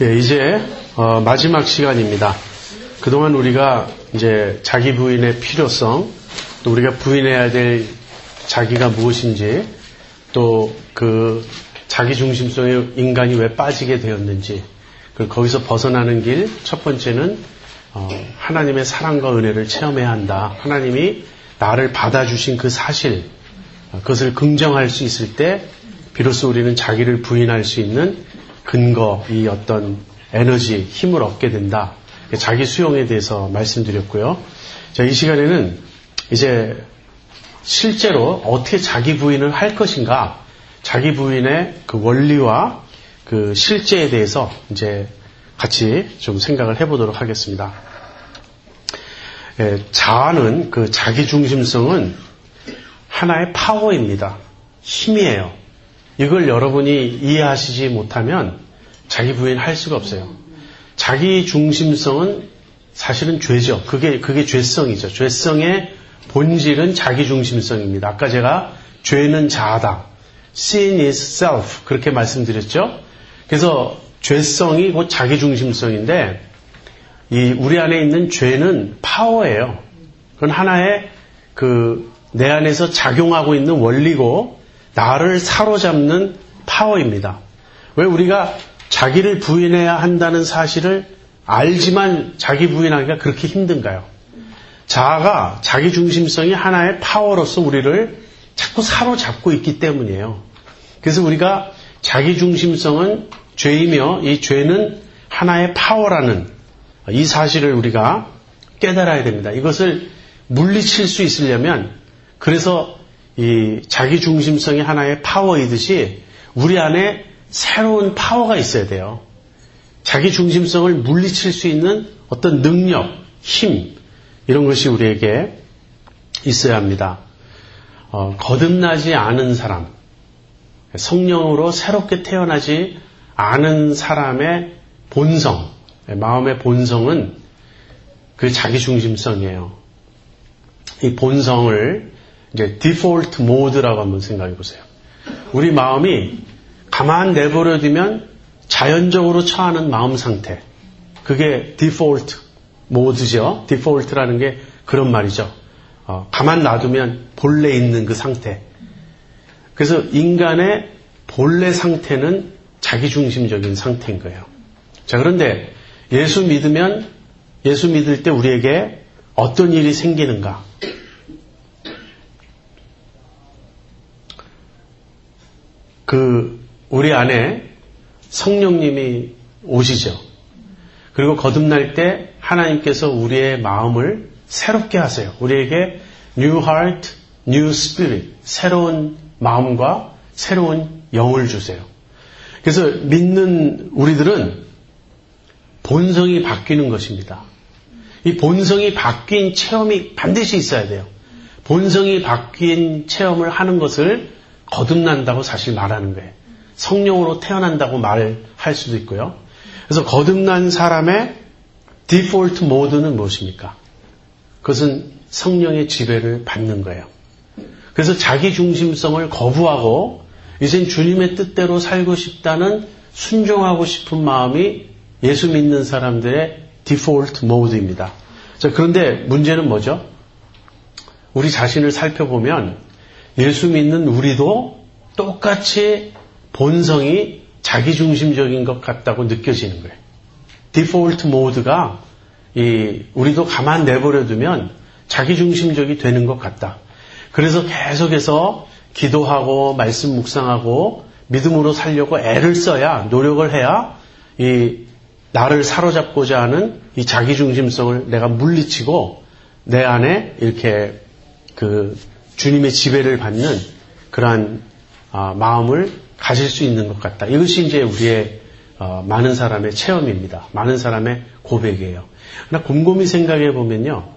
예, 이제 마지막 시간입니다. 그동안 우리가 이제 자기 부인의 필요성, 또 우리가 부인해야 될 자기가 무엇인지, 또 그 자기 중심성에 인간이 왜 빠지게 되었는지, 그리고 거기서 벗어나는 길, 첫 번째는 하나님의 사랑과 은혜를 체험해야 한다. 하나님이 나를 받아주신 그 사실, 그것을 긍정할 수 있을 때 비로소 우리는 자기를 부인할 수 있는 근거, 이 어떤 에너지, 힘을 얻게 된다. 자기 수용에 대해서 말씀드렸고요. 자, 이 시간에는 이제 실제로 어떻게 자기 부인을 할 것인가, 자기 부인의 그 원리와 그 실제에 대해서 이제 같이 좀 생각을 해보도록 하겠습니다. 자아는, 그 자기 중심성은 하나의 파워입니다. 힘이에요. 이걸 여러분이 이해하시지 못하면 자기 부인할 수가 없어요. 자기 중심성은 사실은 죄죠. 그게 죄성이죠. 죄성의 본질은 자기 중심성입니다. 아까 제가 죄는 자아다. Sin is self. 그렇게 말씀드렸죠. 그래서 죄성이 곧 자기 중심성인데, 우리 안에 있는 죄는 파워예요. 그건 하나의 내 안에서 작용하고 있는 원리고, 나를 사로잡는 파워입니다. 왜 우리가 자기를 부인해야 한다는 사실을 알지만 자기 부인하기가 그렇게 힘든가요? 자아가, 자기 중심성이 하나의 파워로서 우리를 자꾸 사로잡고 있기 때문이에요. 그래서 우리가 자기 중심성은 죄이며 이 죄는 하나의 파워라는 이 사실을 우리가 깨달아야 됩니다. 이것을 물리칠 수 있으려면, 그래서 이 자기 중심성이 하나의 파워이듯이 우리 안에 새로운 파워가 있어야 돼요. 자기 중심성을 물리칠 수 있는 어떤 능력, 힘, 이런 것이 우리에게 있어야 합니다. 거듭나지 않은 사람, 성령으로 새롭게 태어나지 않은 사람의 본성, 마음의 본성은 그 자기 중심성이에요. 이 본성을 이제 디폴트 모드라고 한번 생각해 보세요. 우리 마음이 가만 내버려두면 자연적으로 처하는 마음 상태, 그게 디폴트 모드죠. 디폴트라는 게 그런 말이죠. 가만 놔두면 본래 있는 그 상태. 그래서 인간의 본래 상태는 자기중심적인 상태인 거예요. 자, 그런데 예수 믿을 때 우리에게 어떤 일이 생기는가? 우리 안에 성령님이 오시죠. 그리고 거듭날 때 하나님께서 우리의 마음을 새롭게 하세요. 우리에게 new heart, new spirit, 새로운 마음과 새로운 영을 주세요. 그래서 믿는 우리들은 본성이 바뀌는 것입니다. 이 본성이 바뀐 체험이 반드시 있어야 돼요. 본성이 바뀐 체험을 하는 것을 거듭난다고 사실 말하는 거예요. 성령으로 태어난다고 말할 수도 있고요. 그래서 거듭난 사람의 디폴트 모드는 무엇입니까? 그것은 성령의 지배를 받는 거예요. 그래서 자기 중심성을 거부하고 이젠 주님의 뜻대로 살고 싶다는 순종하고 싶은 마음이 예수 믿는 사람들의 디폴트 모드입니다. 자, 그런데 문제는 뭐죠? 우리 자신을 살펴보면 예수 믿는 우리도 똑같이 본성이 자기중심적인 것 같다고 느껴지는 거예요. 디폴트 모드가 우리도 가만 내버려두면 자기중심적이 되는 것 같다. 그래서 계속해서 기도하고 말씀 묵상하고 믿음으로 살려고 애를 써야, 노력을 해야 나를 사로잡고자 하는 이 자기중심성을 내가 물리치고 내 안에 이렇게 주님의 지배를 받는 그러한 마음을 가질 수 있는 것 같다. 이것이 이제 우리의 많은 사람의 체험입니다. 많은 사람의 고백이에요. 그러나 곰곰이 생각해 보면요,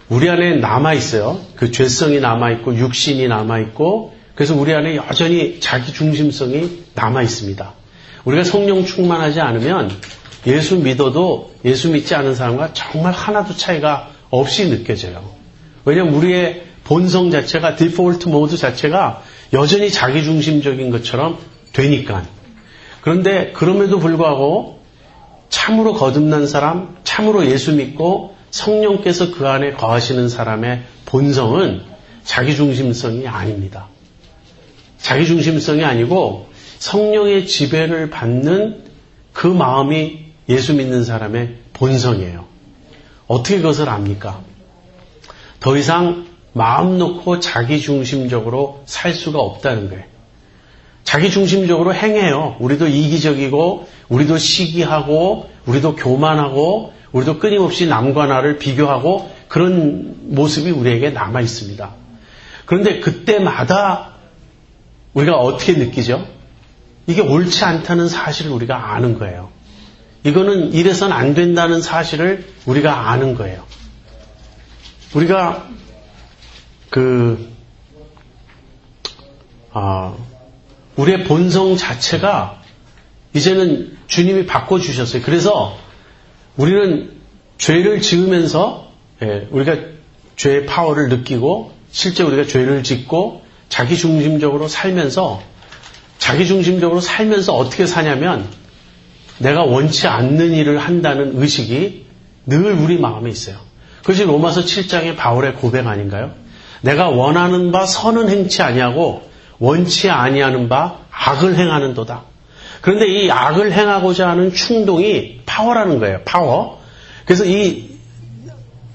우리 안에 남아있어요. 그 죄성이 남아있고 육신이 남아있고, 그래서 우리 안에 여전히 자기 중심성이 남아있습니다. 우리가 성령 충만하지 않으면 예수 믿어도 예수 믿지 않은 사람과 정말 하나도 차이가 없이 느껴져요. 왜냐하면 우리의 본성 자체가, 디폴트 모드 자체가 여전히 자기중심적인 것처럼 되니까. 그런데 그럼에도 불구하고 참으로 거듭난 사람, 참으로 예수 믿고 성령께서 그 안에 거하시는 사람의 본성은 자기중심성이 아닙니다. 자기중심성이 아니고 성령의 지배를 받는 그 마음이 예수 믿는 사람의 본성이에요. 어떻게 그것을 압니까? 더 이상 마음 놓고 자기중심적으로 살 수가 없다는 거예요. 자기중심적으로 행해요. 우리도 이기적이고, 우리도 시기하고, 우리도 교만하고, 우리도 끊임없이 남과 나를 비교하고 그런 모습이 우리에게 남아 있습니다. 그런데 그때마다 우리가 어떻게 느끼죠? 이게 옳지 않다는 사실을 우리가 아는 거예요. 이거는 이래선 안 된다는 사실을 우리가 아는 거예요. 우리가 우리의 본성 자체가 이제는 주님이 바꿔주셨어요. 그래서 우리는 죄를 지으면서 우리가 죄의 파워를 느끼고 실제 우리가 죄를 짓고 자기중심적으로 살면서 어떻게 사냐면 내가 원치 않는 일을 한다는 의식이 늘 우리 마음에 있어요. 그것이 로마서 7장의 바울의 고백 아닌가요? 내가 원하는 바 선은 행치 아니하고 원치 아니하는 바 악을 행하는도다. 그런데 이 악을 행하고자 하는 충동이 파워라는 거예요. 파워. 그래서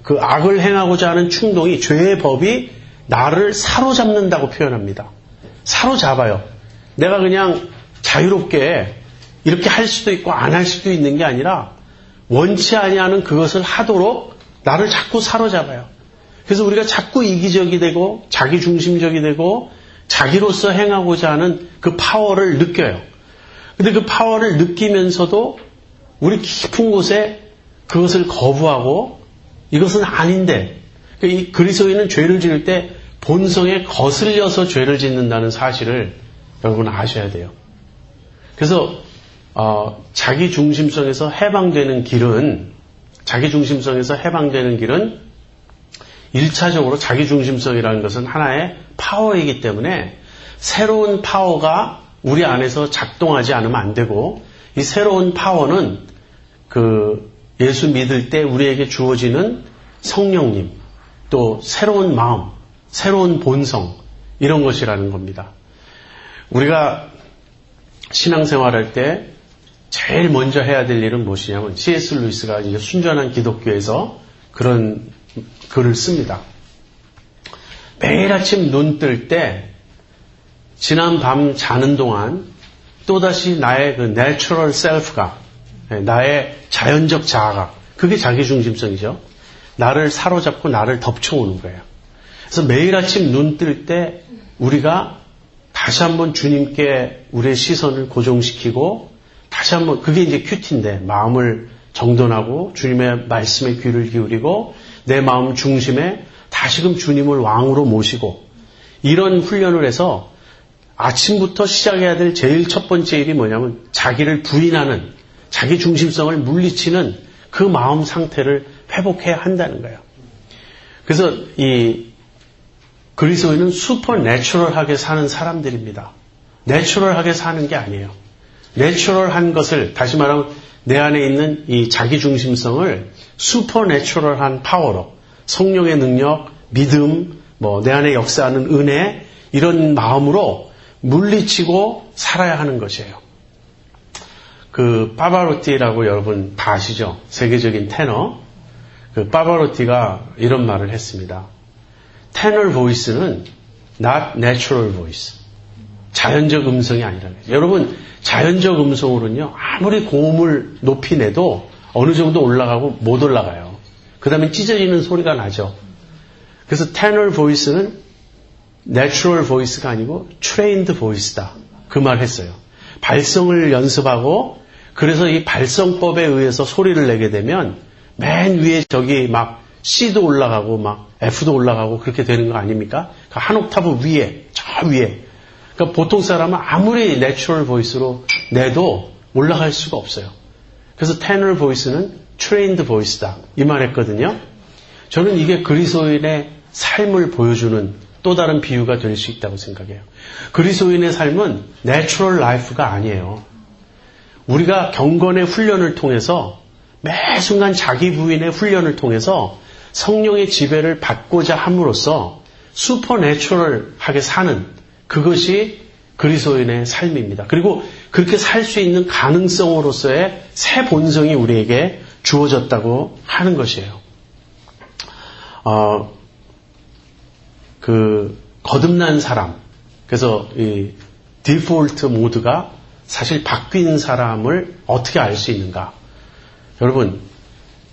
그 악을 행하고자 하는 충동이 죄의 법이 나를 사로잡는다고 표현합니다. 사로잡아요. 내가 그냥 자유롭게 이렇게 할 수도 있고 안 할 수도 있는 게 아니라 원치 아니하는 그것을 하도록 나를 자꾸 사로잡아요. 그래서 우리가 자꾸 이기적이 되고 자기중심적이 되고 자기로서 행하고자 하는 그 파워를 느껴요. 근데 그 파워를 느끼면서도 우리 깊은 곳에 그것을 거부하고 이것은 아닌데, 이 그리스도인은 죄를 지을 때 본성에 거슬려서 죄를 짓는다는 사실을 여러분 아셔야 돼요. 그래서 자기중심성에서 해방되는 길은 1차적으로 자기중심성이라는 것은 하나의 파워이기 때문에 새로운 파워가 우리 안에서 작동하지 않으면 안 되고, 이 새로운 파워는 예수 믿을 때 우리에게 주어지는 성령님, 또 새로운 마음, 새로운 본성, 이런 것이라는 겁니다. 우리가 신앙생활할 때 제일 먼저 해야 될 일은 무엇이냐면, C.S. 루이스가 이제 순전한 기독교에서 그런 글을 씁니다. 매일 아침 눈 뜰 때 지난 밤 자는 동안 또다시 나의 그 natural self가, 나의 자연적 자아가, 그게 자기중심성이죠. 나를 사로잡고 나를 덮쳐오는 거예요. 그래서 매일 아침 눈 뜰 때 우리가 다시 한번 주님께 우리의 시선을 고정시키고 다시 한번, 그게 이제 큐티인데, 마음을 정돈하고 주님의 말씀에 귀를 기울이고 내 마음 중심에 다시금 주님을 왕으로 모시고, 이런 훈련을 해서 아침부터 시작해야 될 제일 첫 번째 일이 뭐냐면 자기를 부인하는, 자기 중심성을 물리치는 그 마음 상태를 회복해야 한다는 거예요. 그래서 이 그리스도인은 슈퍼내추럴하게 사는 사람들입니다. 내추럴하게 사는 게 아니에요. 내추럴한 것을, 다시 말하면 내 안에 있는 이 자기 중심성을 슈퍼내추럴한 파워로, 성령의 능력, 믿음, 내 안에 역사하는 은혜, 이런 마음으로 물리치고 살아야 하는 것이에요. 파바로티라고 여러분 다 아시죠? 세계적인 테너. 파바로티가 이런 말을 했습니다. 테너 보이스는 not natural voice. 자연적 음성이 아니라는 거예요. 여러분, 자연적 음성으로는요, 아무리 고음을 높이 내도 어느 정도 올라가고 못 올라가요. 그 다음에 찢어지는 소리가 나죠. 그래서 테너 보이스는 내추럴 보이스가 아니고 트레인드 보이스다. 그 말 했어요. 발성을 연습하고, 그래서 이 발성법에 의해서 소리를 내게 되면 맨 위에 저기 막 C도 올라가고 막 F도 올라가고 그렇게 되는 거 아닙니까? 한 옥타브 위에, 저 위에. 그러니까 보통 사람은 아무리 내추럴 보이스로 내도 올라갈 수가 없어요. 그래서 테너 보이스는 트레인드 보이스다. 이 말 했거든요. 저는 이게 그리스도인의 삶을 보여주는 또 다른 비유가 될 수 있다고 생각해요. 그리스도인의 삶은 내추럴 라이프가 아니에요. 우리가 경건의 훈련을 통해서 매 순간 자기 부인의 훈련을 통해서 성령의 지배를 받고자 함으로써 슈퍼내추럴하게 사는 그것이 그리스도인의 삶입니다. 그리고 그렇게 살 수 있는 가능성으로서의 새 본성이 우리에게 주어졌다고 하는 것이에요. 거듭난 사람, 그래서 이 디폴트 모드가 사실 바뀐 사람을 어떻게 알 수 있는가? 여러분,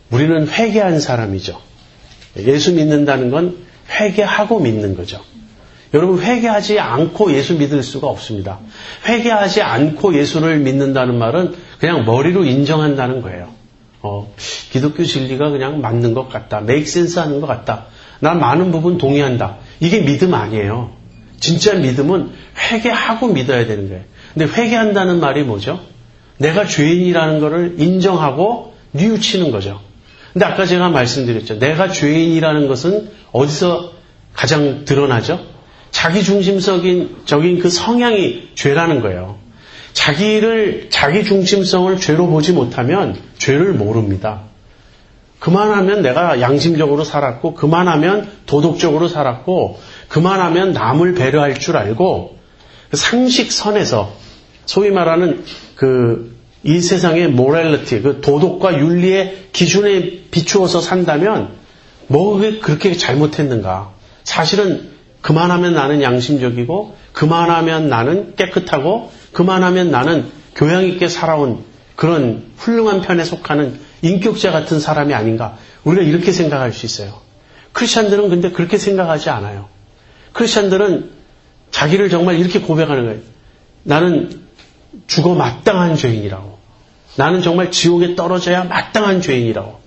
우리는 회개한 사람이죠. 예수 믿는다는 건 회개하고 믿는 거죠. 여러분, 회개하지 않고 예수 믿을 수가 없습니다. 회개하지 않고 예수를 믿는다는 말은 그냥 머리로 인정한다는 거예요. 기독교 진리가 그냥 맞는 것 같다. make sense 하는 것 같다. 난 많은 부분 동의한다. 이게 믿음 아니에요. 진짜 믿음은 회개하고 믿어야 되는 거예요. 근데 회개한다는 말이 뭐죠? 내가 죄인이라는 것을 인정하고 뉘우치는 거죠. 근데 아까 제가 말씀드렸죠. 내가 죄인이라는 것은 어디서 가장 드러나죠? 자기 중심적인 그 성향이 죄라는 거예요. 자기 중심성을 죄로 보지 못하면 죄를 모릅니다. 그만하면 내가 양심적으로 살았고, 그만하면 도덕적으로 살았고, 그만하면 남을 배려할 줄 알고, 상식선에서 소위 말하는 이 세상의 모랄리티, 그 도덕과 윤리의 기준에 비추어서 산다면 뭐 그렇게 잘못했는가? 사실은 그만하면 나는 양심적이고, 그만하면 나는 깨끗하고, 그만하면 나는 교양 있게 살아온 그런 훌륭한 편에 속하는 인격자 같은 사람이 아닌가? 우리가 이렇게 생각할 수 있어요. 크리스찬들은 근데 그렇게 생각하지 않아요. 크리스찬들은 자기를 정말 이렇게 고백하는 거예요. 나는 죽어 마땅한 죄인이라고. 나는 정말 지옥에 떨어져야 마땅한 죄인이라고.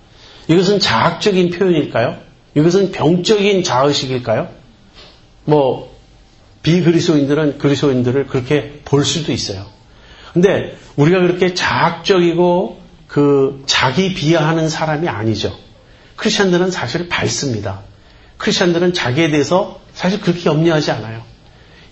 이것은 자학적인 표현일까요? 이것은 병적인 자의식일까요? 비그리스도인들은 그리스도인들을 그렇게 볼 수도 있어요. 근데 우리가 그렇게 자학적이고 자기 비하하는 사람이 아니죠. 크리스찬들은 사실 밝습니다. 크리스찬들은 자기에 대해서 사실 그렇게 염려하지 않아요.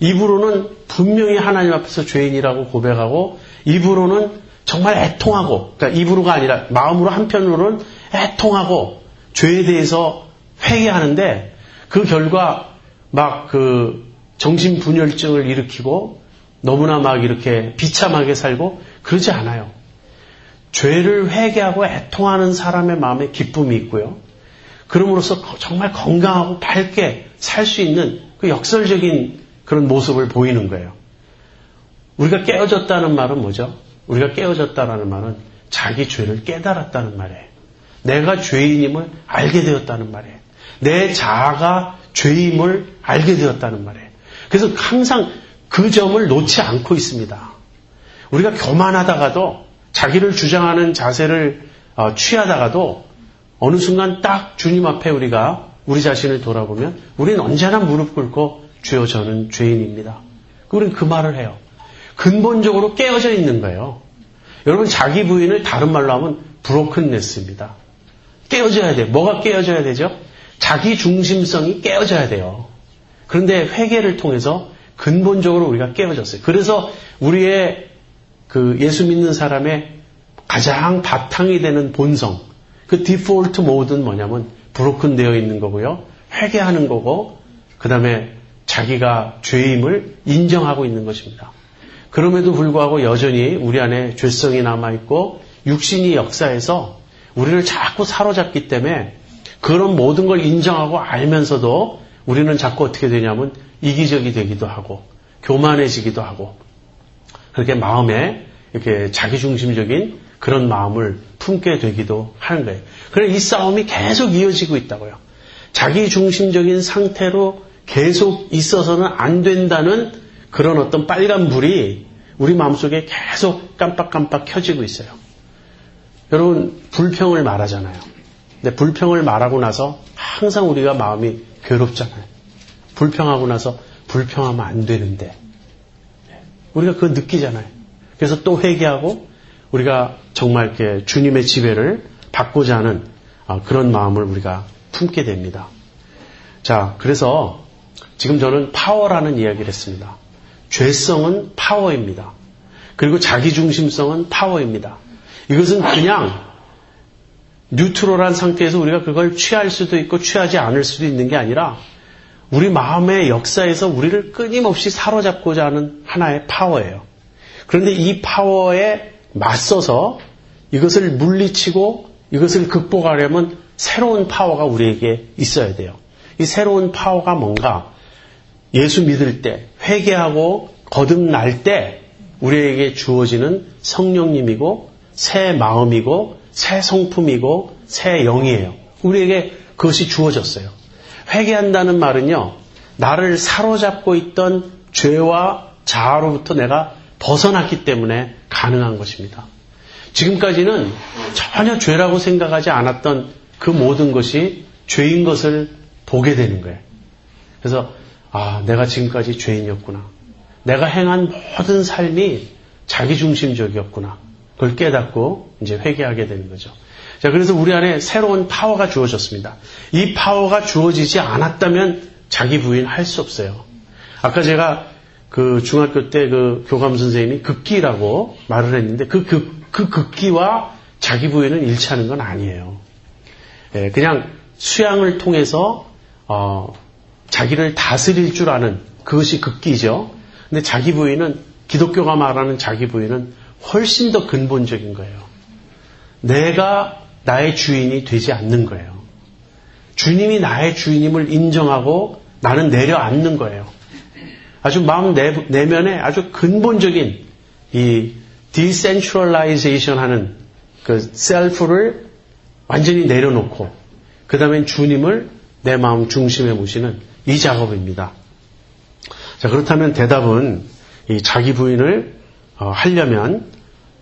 입으로는 분명히 하나님 앞에서 죄인이라고 고백하고, 입으로는 정말 애통하고, 그러니까 입으로가 아니라 마음으로 한편으로는 애통하고 죄에 대해서 회개하는데, 그 결과 정신분열증을 일으키고 너무나 이렇게 비참하게 살고 그러지 않아요. 죄를 회개하고 애통하는 사람의 마음에 기쁨이 있고요. 그럼으로써 정말 건강하고 밝게 살 수 있는 그 역설적인 그런 모습을 보이는 거예요. 우리가 깨어졌다는 말은 뭐죠? 우리가 깨어졌다는 말은 자기 죄를 깨달았다는 말이에요. 내가 죄인임을 알게 되었다는 말이에요. 내 자아가 죄임을 알게 되었다는 말이에요. 그래서 항상 그 점을 놓지 않고 있습니다. 우리가 교만하다가도, 자기를 주장하는 자세를 취하다가도 어느 순간 딱 주님 앞에 우리가 우리 자신을 돌아보면 우리는 언제나 무릎 꿇고 주여 저는 죄인입니다. 우리는 그 말을 해요. 근본적으로 깨어져 있는 거예요. 여러분, 자기 부인을 다른 말로 하면 브로큰네스입니다. 깨어져야 돼요. 뭐가 깨어져야 되죠? 자기 중심성이 깨어져야 돼요. 그런데 회개를 통해서 근본적으로 우리가 깨어졌어요. 그래서 우리의 예수 믿는 사람의 가장 바탕이 되는 본성, 그 디폴트 모드는 뭐냐면 브로큰 되어 있는 거고요. 회개하는 거고, 그 다음에 자기가 죄임을 인정하고 있는 것입니다. 그럼에도 불구하고 여전히 우리 안에 죄성이 남아있고 육신이 역사해서 우리를 자꾸 사로잡기 때문에 그런 모든 걸 인정하고 알면서도 우리는 자꾸 어떻게 되냐면 이기적이 되기도 하고 교만해지기도 하고 그렇게 마음에 이렇게 자기중심적인 그런 마음을 품게 되기도 하는 거예요. 그래서 이 싸움이 계속 이어지고 있다고요. 자기중심적인 상태로 계속 있어서는 안 된다는 그런 어떤 빨간 불이 우리 마음속에 계속 깜빡깜빡 켜지고 있어요. 여러분, 불평을 말하잖아요. 근데 불평을 말하고 나서 항상 우리가 마음이 괴롭잖아요. 불평하고 나서 불평하면 안 되는데 우리가 그거 느끼잖아요. 그래서 또 회개하고 우리가 정말 이렇게 주님의 지배를 받고자 하는 그런 마음을 우리가 품게 됩니다. 자, 그래서 지금 저는 파워라는 이야기를 했습니다. 죄성은 파워입니다. 그리고 자기중심성은 파워입니다. 이것은 그냥 뉴트럴한 상태에서 우리가 그걸 취할 수도 있고 취하지 않을 수도 있는 게 아니라 우리 마음의 역사에서 우리를 끊임없이 사로잡고자 하는 하나의 파워예요. 그런데 이 파워에 맞서서 이것을 물리치고 이것을 극복하려면 새로운 파워가 우리에게 있어야 돼요. 이 새로운 파워가 뭔가? 예수 믿을 때, 회개하고 거듭날 때 우리에게 주어지는 성령님이고 새 마음이고 새 성품이고 새 영이에요. 우리에게 그것이 주어졌어요. 회개한다는 말은요, 나를 사로잡고 있던 죄와 자아로부터 내가 벗어났기 때문에 가능한 것입니다. 지금까지는 전혀 죄라고 생각하지 않았던 그 모든 것이 죄인 것을 보게 되는 거예요. 그래서 내가 지금까지 죄인이었구나. 내가 행한 모든 삶이 자기중심적이었구나. 그걸 깨닫고 이제 회개하게 되는 거죠. 자, 그래서 우리 안에 새로운 파워가 주어졌습니다. 이 파워가 주어지지 않았다면 자기 부인할 수 없어요. 아까 제가 그 중학교 때 그 교감 선생님이 극기라고 말을 했는데 그 극기와 자기 부인은 일치하는 건 아니에요. 그냥 수양을 통해서 자기를 다스릴 줄 아는 그것이 극기죠. 근데 자기 부인은 기독교가 말하는 자기 부인은 훨씬 더 근본적인 거예요. 내가 나의 주인이 되지 않는 거예요. 주님이 나의 주인임을 인정하고 나는 내려앉는 거예요. 아주 마음 내면에 아주 근본적인 이 decentralization 하는 그 셀프를 완전히 내려놓고 그 다음엔 주님을 내 마음 중심에 모시는 이 작업입니다. 자, 그렇다면 대답은 이 자기 부인을 하려면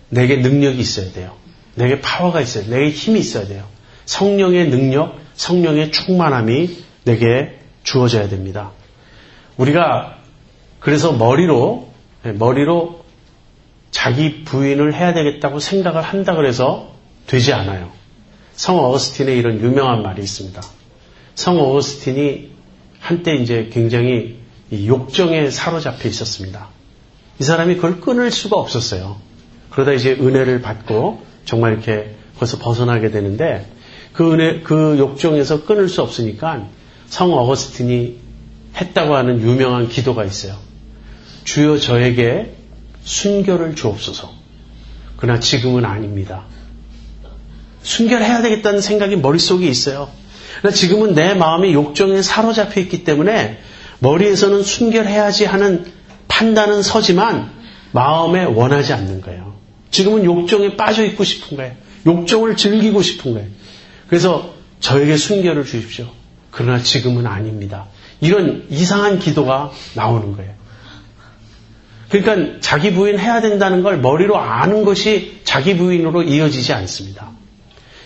내게 능력이 있어야 돼요. 내게 파워가 있어야 돼요. 내게 힘이 있어야 돼요. 성령의 능력, 성령의 충만함이 내게 주어져야 됩니다. 우리가 그래서 머리로 자기 부인을 해야 되겠다고 생각을 한다 그래서 되지 않아요. 성 어거스틴의 이런 유명한 말이 있습니다. 성 어거스틴이 한때 이제 굉장히 이 욕정에 사로잡혀 있었습니다. 이 사람이 그걸 끊을 수가 없었어요. 그러다 이제 은혜를 받고 정말 이렇게 거기서 벗어나게 되는데 그 욕정에서 끊을 수 없으니까 성 어거스틴이 했다고 하는 유명한 기도가 있어요. 주여 저에게 순결을 주옵소서. 그러나 지금은 아닙니다. 순결해야 되겠다는 생각이 머릿속에 있어요. 그러나 지금은 내 마음이 욕정에 사로잡혀 있기 때문에 머리에서는 순결해야지 하는 판단은 서지만 마음에 원하지 않는 거예요. 지금은 욕정에 빠져 있고 싶은 거예요. 욕정을 즐기고 싶은 거예요. 그래서 저에게 순결을 주십시오. 그러나 지금은 아닙니다. 이런 이상한 기도가 나오는 거예요. 그러니까 자기 부인 해야 된다는 걸 머리로 아는 것이 자기 부인으로 이어지지 않습니다.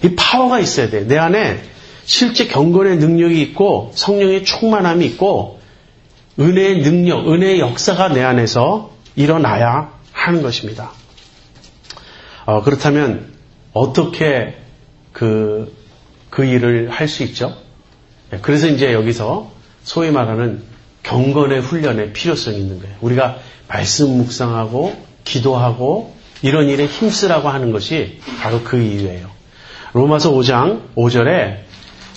이 파워가 있어야 돼요. 내 안에 실제 경건의 능력이 있고 성령의 충만함이 있고 은혜의 능력, 은혜의 역사가 내 안에서 일어나야 하는 것입니다. 그렇다면 어떻게 그 일을 할 수 있죠? 그래서 이제 여기서 소위 말하는 경건의 훈련의 필요성이 있는 거예요. 우리가 말씀 묵상하고 기도하고 이런 일에 힘쓰라고 하는 것이 바로 그 이유예요. 로마서 5장 5절에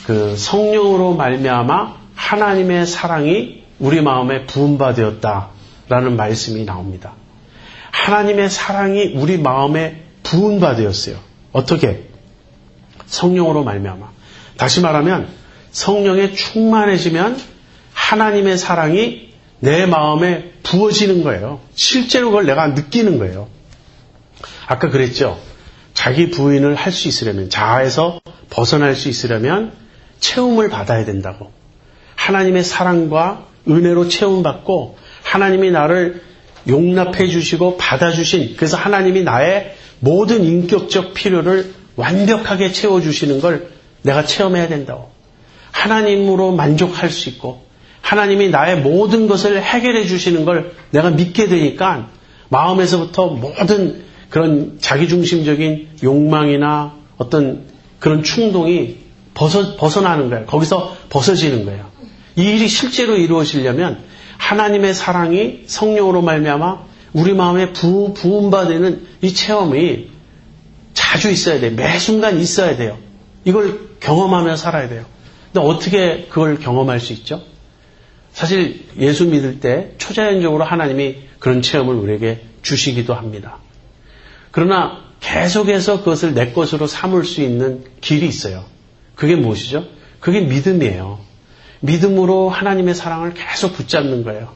그 성령으로 말미암아 하나님의 사랑이 우리 마음에 부은바되었다라는 말씀이 나옵니다. 하나님의 사랑이 우리 마음에 부은바되었어요. 어떻게? 성령으로 말미암아. 다시 말하면 성령에 충만해지면 하나님의 사랑이 내 마음에 부어지는 거예요. 실제로 그걸 내가 느끼는 거예요. 아까 그랬죠. 자기 부인을 할 수 있으려면, 자아에서 벗어날 수 있으려면 채움을 받아야 된다고. 하나님의 사랑과 은혜로 채움받고 하나님이 나를 용납해 주시고 받아주신, 그래서 하나님이 나의 모든 인격적 필요를 완벽하게 채워주시는 걸 내가 체험해야 된다고. 하나님으로 만족할 수 있고 하나님이 나의 모든 것을 해결해 주시는 걸 내가 믿게 되니까 마음에서부터 모든 그런 자기중심적인 욕망이나 어떤 그런 충동이 벗어나는 거예요. 거기서 벗어지는 거예요. 이 일이 실제로 이루어지려면 하나님의 사랑이 성령으로 말미암아 우리 마음에 부음받는 이 체험이 자주 있어야 돼요. 매 순간 있어야 돼요. 이걸 경험하며 살아야 돼요. 근데 어떻게 그걸 경험할 수 있죠? 사실 예수 믿을 때 초자연적으로 하나님이 그런 체험을 우리에게 주시기도 합니다. 그러나 계속해서 그것을 내 것으로 삼을 수 있는 길이 있어요. 그게 무엇이죠? 그게 믿음이에요. 믿음으로 하나님의 사랑을 계속 붙잡는 거예요.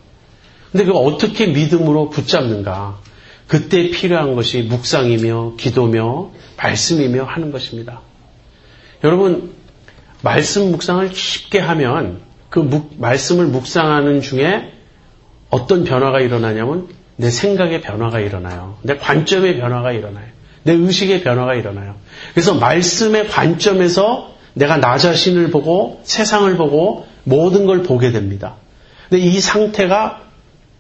근데 그걸 어떻게 믿음으로 붙잡는가? 그때 필요한 것이 묵상이며 기도며 말씀이며 하는 것입니다. 여러분, 말씀 묵상을 깊게 하면 그 말씀을 묵상하는 중에 어떤 변화가 일어나냐면 내 생각의 변화가 일어나요. 내 관점의 변화가 일어나요. 내 의식의 변화가 일어나요. 그래서 말씀의 관점에서 내가 나 자신을 보고 세상을 보고 모든 걸 보게 됩니다. 근데 이 상태가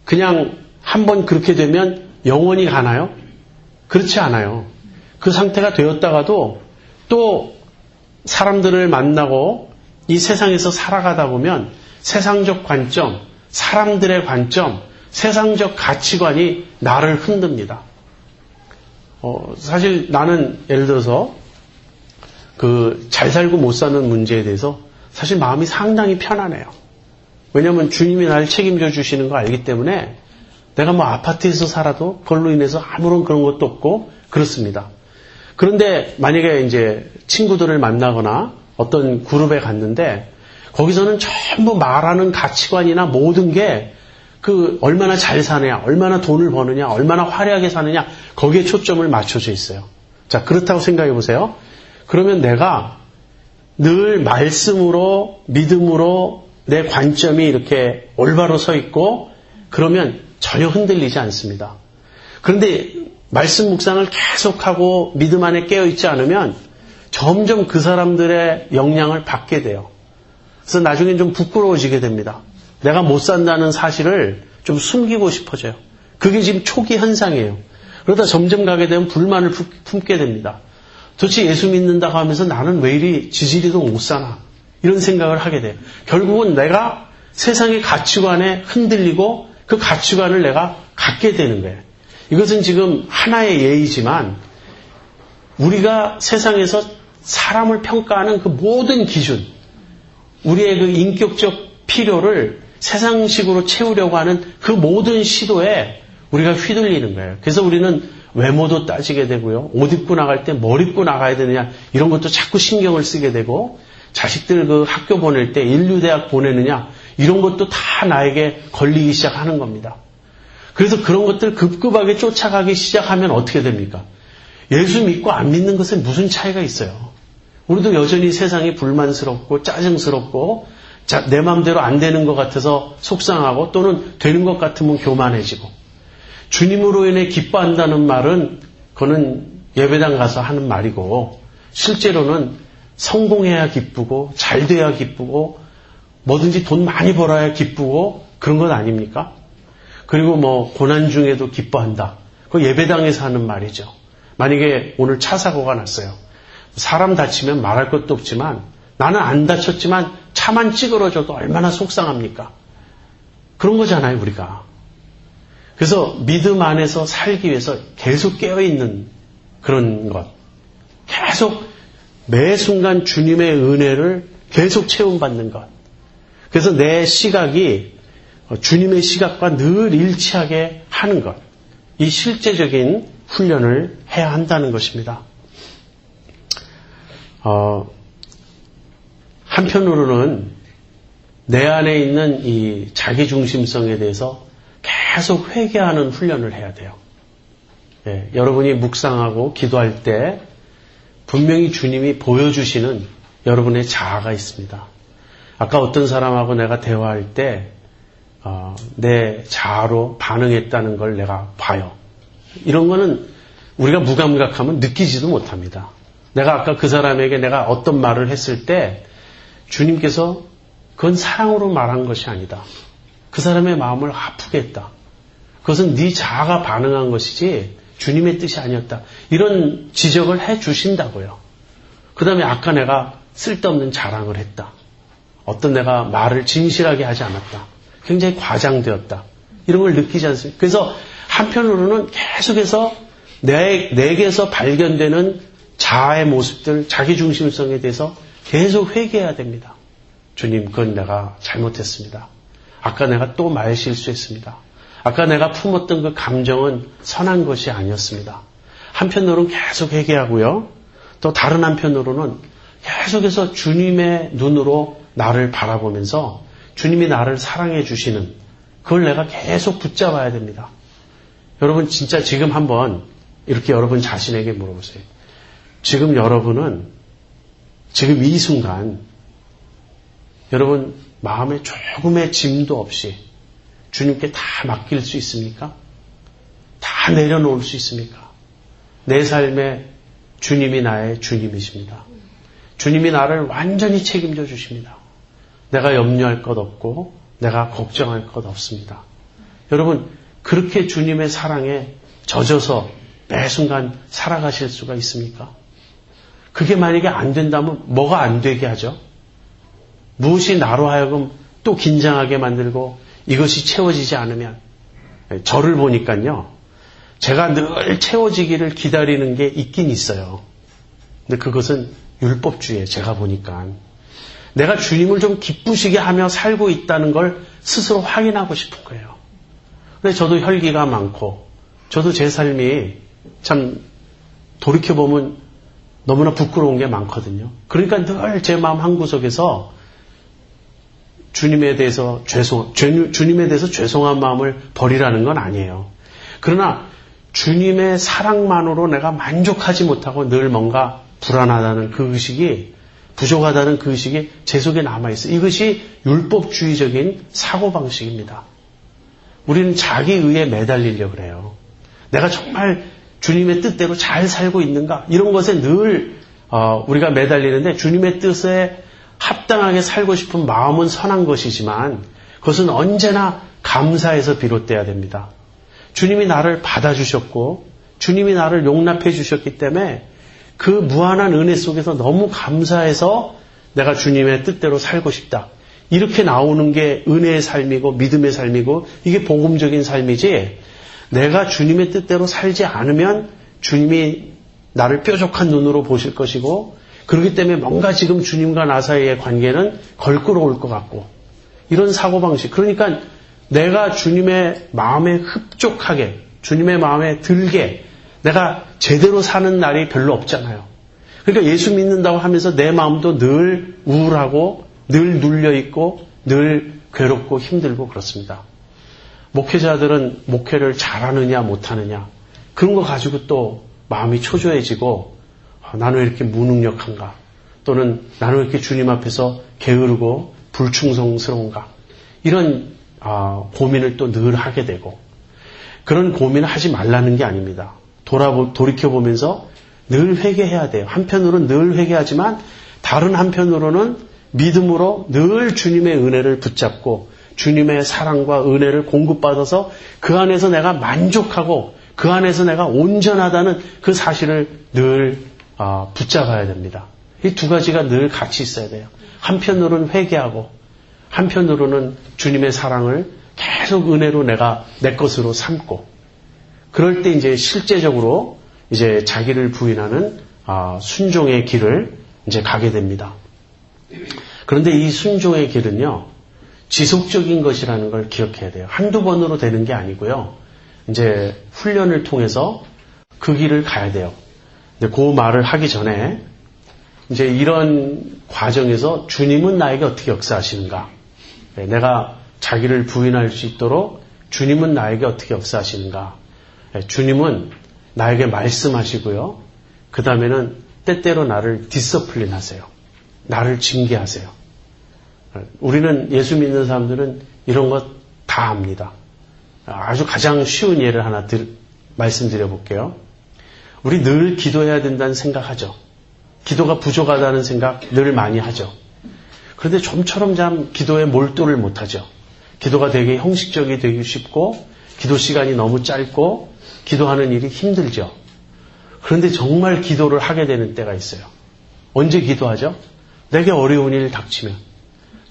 그냥 한번 그렇게 되면 영원히 가나요? 그렇지 않아요. 그 상태가 되었다가도 또 사람들을 만나고 이 세상에서 살아가다 보면 세상적 관점, 사람들의 관점, 세상적 가치관이 나를 흔듭니다. 사실 나는 예를 들어서 잘 살고 못 사는 문제에 대해서 사실 마음이 상당히 편안해요. 왜냐하면 주님이 나를 책임져 주시는 거 알기 때문에 내가 뭐 아파트에서 살아도 그걸로 인해서 아무런 그런 것도 없고 그렇습니다. 그런데 만약에 이제 친구들을 만나거나 어떤 그룹에 갔는데 거기서는 전부 말하는 가치관이나 모든 게 얼마나 잘 사느냐, 얼마나 돈을 버느냐, 얼마나 화려하게 사느냐 거기에 초점을 맞춰져 있어요. 자, 그렇다고 생각해 보세요. 그러면 내가 늘 말씀으로 믿음으로 내 관점이 이렇게 올바로 서 있고 그러면 전혀 흔들리지 않습니다. 그런데 말씀 묵상을 계속하고 믿음 안에 깨어있지 않으면 점점 그 사람들의 영향을 받게 돼요. 그래서 나중엔 좀 부끄러워지게 됩니다. 내가 못 산다는 사실을 좀 숨기고 싶어져요. 그게 지금 초기 현상이에요. 그러다 점점 가게 되면 불만을 품게 됩니다. 도대체 예수 믿는다고 하면서 나는 왜 이리 지지리도 못 사나 이런 생각을 하게 돼요. 결국은 내가 세상의 가치관에 흔들리고 그 가치관을 내가 갖게 되는 거예요. 이것은 지금 하나의 예이지만 우리가 세상에서 사람을 평가하는 그 모든 기준, 우리의 그 인격적 필요를 세상식으로 채우려고 하는 그 모든 시도에 우리가 휘둘리는 거예요. 그래서 우리는 외모도 따지게 되고요. 옷 입고 나갈 때 뭘 입고 나가야 되느냐 이런 것도 자꾸 신경을 쓰게 되고 자식들 그 학교 보낼 때 인류대학 보내느냐 이런 것도 다 나에게 걸리기 시작하는 겁니다. 그래서 그런 것들 급급하게 쫓아가기 시작하면 어떻게 됩니까? 예수 믿고 안 믿는 것에 무슨 차이가 있어요? 우리도 여전히 세상이 불만스럽고 짜증스럽고 내 마음대로 안 되는 것 같아서 속상하고 또는 되는 것 같으면 교만해지고 주님으로 인해 기뻐한다는 말은 그거는 예배당 가서 하는 말이고 실제로는 성공해야 기쁘고 잘 돼야 기쁘고 뭐든지 돈 많이 벌어야 기쁘고 그런 건 아닙니까? 그리고 뭐 고난 중에도 기뻐한다. 그거 예배당에서 하는 말이죠. 만약에 오늘 차 사고가 났어요. 사람 다치면 말할 것도 없지만 나는 안 다쳤지만 차만 찌그러져도 얼마나 속상합니까? 그런 거잖아요, 우리가. 그래서 믿음 안에서 살기 위해서 계속 깨어있는 그런 것. 계속 매 순간 주님의 은혜를 계속 체험받는 것. 그래서 내 시각이 주님의 시각과 늘 일치하게 하는 것. 이 실제적인 훈련을 해야 한다는 것입니다. 한편으로는 내 안에 있는 이 자기중심성에 대해서 계속 회개하는 훈련을 해야 돼요. 예, 여러분이 묵상하고 기도할 때 분명히 주님이 보여주시는 여러분의 자아가 있습니다. 아까 어떤 사람하고 내가 대화할 때 내 자아로 반응했다는 걸 내가 봐요. 이런 거는 우리가 무감각하면 느끼지도 못합니다. 내가 아까 그 사람에게 내가 어떤 말을 했을 때 주님께서 그건 사랑으로 말한 것이 아니다. 그 사람의 마음을 아프게 했다. 그것은 네 자아가 반응한 것이지 주님의 뜻이 아니었다. 이런 지적을 해 주신다고요. 그 다음에 아까 내가 쓸데없는 자랑을 했다. 어떤 내가 말을 진실하게 하지 않았다. 굉장히 과장되었다. 이런 걸 느끼지 않습니까? 그래서 한편으로는 계속해서 내게서 발견되는 자아의 모습들, 자기중심성에 대해서 계속 회개해야 됩니다. 주님, 그건 내가 잘못했습니다. 아까 내가 또 말실수했습니다. 아까 내가 품었던 그 감정은 선한 것이 아니었습니다. 한편으로는 계속 회개하고요. 또 다른 한편으로는 계속해서 주님의 눈으로 나를 바라보면서 주님이 나를 사랑해 주시는 그걸 내가 계속 붙잡아야 됩니다. 여러분 진짜 지금 한번 이렇게 여러분 자신에게 물어보세요. 지금 여러분은 지금 이 순간 여러분 마음에 조금의 짐도 없이 주님께 다 맡길 수 있습니까? 다 내려놓을 수 있습니까? 내 삶에 주님이 나의 주님이십니다. 주님이 나를 완전히 책임져 주십니다. 내가 염려할 것 없고 내가 걱정할 것 없습니다. 여러분 그렇게 주님의 사랑에 젖어서 매 순간 살아가실 수가 있습니까? 그게 만약에 안 된다면 뭐가 안 되게 하죠? 무엇이 나로 하여금 또 긴장하게 만들고 이것이 채워지지 않으면 저를 보니까요. 제가 늘 채워지기를 기다리는 게 있긴 있어요. 근데 그것은 율법주의에 제가 보니까 내가 주님을 좀 기쁘시게 하며 살고 있다는 걸 스스로 확인하고 싶은 거예요. 근데 저도 혈기가 많고 저도 제 삶이 참 돌이켜보면 너무나 부끄러운 게 많거든요. 그러니까 늘 제 마음 한구석에서 주님에 대해서 죄송한 마음을 버리라는 건 아니에요. 그러나 주님의 사랑만으로 내가 만족하지 못하고 늘 뭔가 불안하다는 그 의식이 부족하다는 그 의식이 제 속에 남아있어요. 이것이 율법주의적인 사고방식입니다. 우리는 자기 의에 매달리려고 그래요. 내가 정말 주님의 뜻대로 잘 살고 있는가? 이런 것에 늘 우리가 매달리는데 주님의 뜻에 합당하게 살고 싶은 마음은 선한 것이지만 그것은 언제나 감사에서 비롯돼야 됩니다. 주님이 나를 받아주셨고 주님이 나를 용납해 주셨기 때문에 그 무한한 은혜 속에서 너무 감사해서 내가 주님의 뜻대로 살고 싶다. 이렇게 나오는 게 은혜의 삶이고 믿음의 삶이고 이게 복음적인 삶이지 내가 주님의 뜻대로 살지 않으면 주님이 나를 뾰족한 눈으로 보실 것이고 그렇기 때문에 뭔가 지금 주님과 나 사이의 관계는 걸끄러울 것 같고 이런 사고방식. 그러니까 내가 주님의 마음에 흡족하게 주님의 마음에 들게 내가 제대로 사는 날이 별로 없잖아요. 그러니까 예수 믿는다고 하면서 내 마음도 늘 우울하고 늘 눌려있고 늘 괴롭고 힘들고 그렇습니다. 목회자들은 목회를 잘하느냐 못하느냐 그런 거 가지고 또 마음이 초조해지고 나는 왜 이렇게 무능력한가 또는 나는 왜 이렇게 주님 앞에서 게으르고 불충성스러운가 이런 고민을 또 늘 하게 되고 그런 고민을 하지 말라는 게 아닙니다. 돌이켜보면서 늘 회개해야 돼요. 한편으로는 늘 회개하지만 다른 한편으로는 믿음으로 늘 주님의 은혜를 붙잡고 주님의 사랑과 은혜를 공급받아서 그 안에서 내가 만족하고 그 안에서 내가 온전하다는 그 사실을 늘 붙잡아야 됩니다. 이 두 가지가 늘 같이 있어야 돼요. 한편으로는 회개하고 한편으로는 주님의 사랑을 계속 은혜로 내가 내 것으로 삼고 그럴 때 이제 실제적으로 이제 자기를 부인하는 순종의 길을 이제 가게 됩니다. 그런데 이 순종의 길은요, 지속적인 것이라는 걸 기억해야 돼요. 한두 번으로 되는 게 아니고요. 이제 훈련을 통해서 그 길을 가야 돼요. 근데 그 말을 하기 전에 이제 이런 과정에서 주님은 나에게 어떻게 역사하시는가? 내가 자기를 부인할 수 있도록 주님은 나에게 어떻게 역사하시는가? 주님은 나에게 말씀하시고요. 그 다음에는 때때로 나를 디서플린 하세요. 나를 징계하세요. 우리는 예수 믿는 사람들은 이런 것 다 압니다. 아주 가장 쉬운 예를 하나 말씀드려 볼게요. 우리 늘 기도해야 된다는 생각하죠. 기도가 부족하다는 생각 늘 많이 하죠. 그런데 좀처럼 참 기도에 몰두를 못하죠. 기도가 되게 형식적이 되기 쉽고 기도 시간이 너무 짧고 기도하는 일이 힘들죠. 그런데 정말 기도를 하게 되는 때가 있어요. 언제 기도하죠? 내게 어려운 일 닥치면,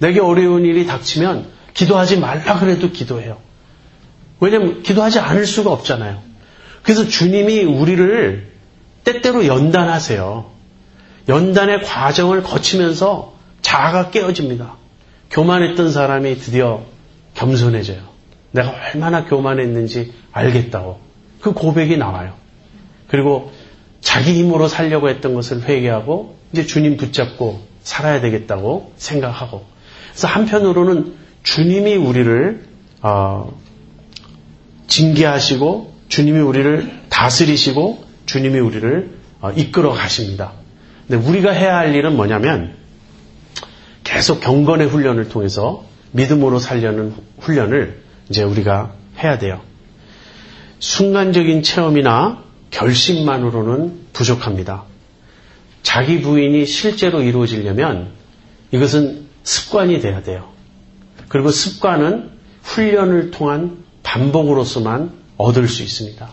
내게 어려운 일이 닥치면 기도하지 말라 그래도 기도해요. 왜냐하면 기도하지 않을 수가 없잖아요. 그래서 주님이 우리를 때때로 연단하세요. 연단의 과정을 거치면서 자아가 깨어집니다. 교만했던 사람이 드디어 겸손해져요. 내가 얼마나 교만했는지 알겠다고. 그 고백이 나와요. 그리고 자기 힘으로 살려고 했던 것을 회개하고 이제 주님 붙잡고 살아야 되겠다고 생각하고. 그래서 한편으로는 주님이 우리를 징계하시고 주님이 우리를 다스리시고 주님이 우리를 이끌어 가십니다. 근데 우리가 해야 할 일은 뭐냐면 계속 경건의 훈련을 통해서 믿음으로 살려는 훈련을 이제 우리가 해야 돼요. 순간적인 체험이나 결심만으로는 부족합니다. 자기 부인이 실제로 이루어지려면 이것은 습관이 돼야 돼요. 그리고 습관은 훈련을 통한 반복으로서만 얻을 수 있습니다.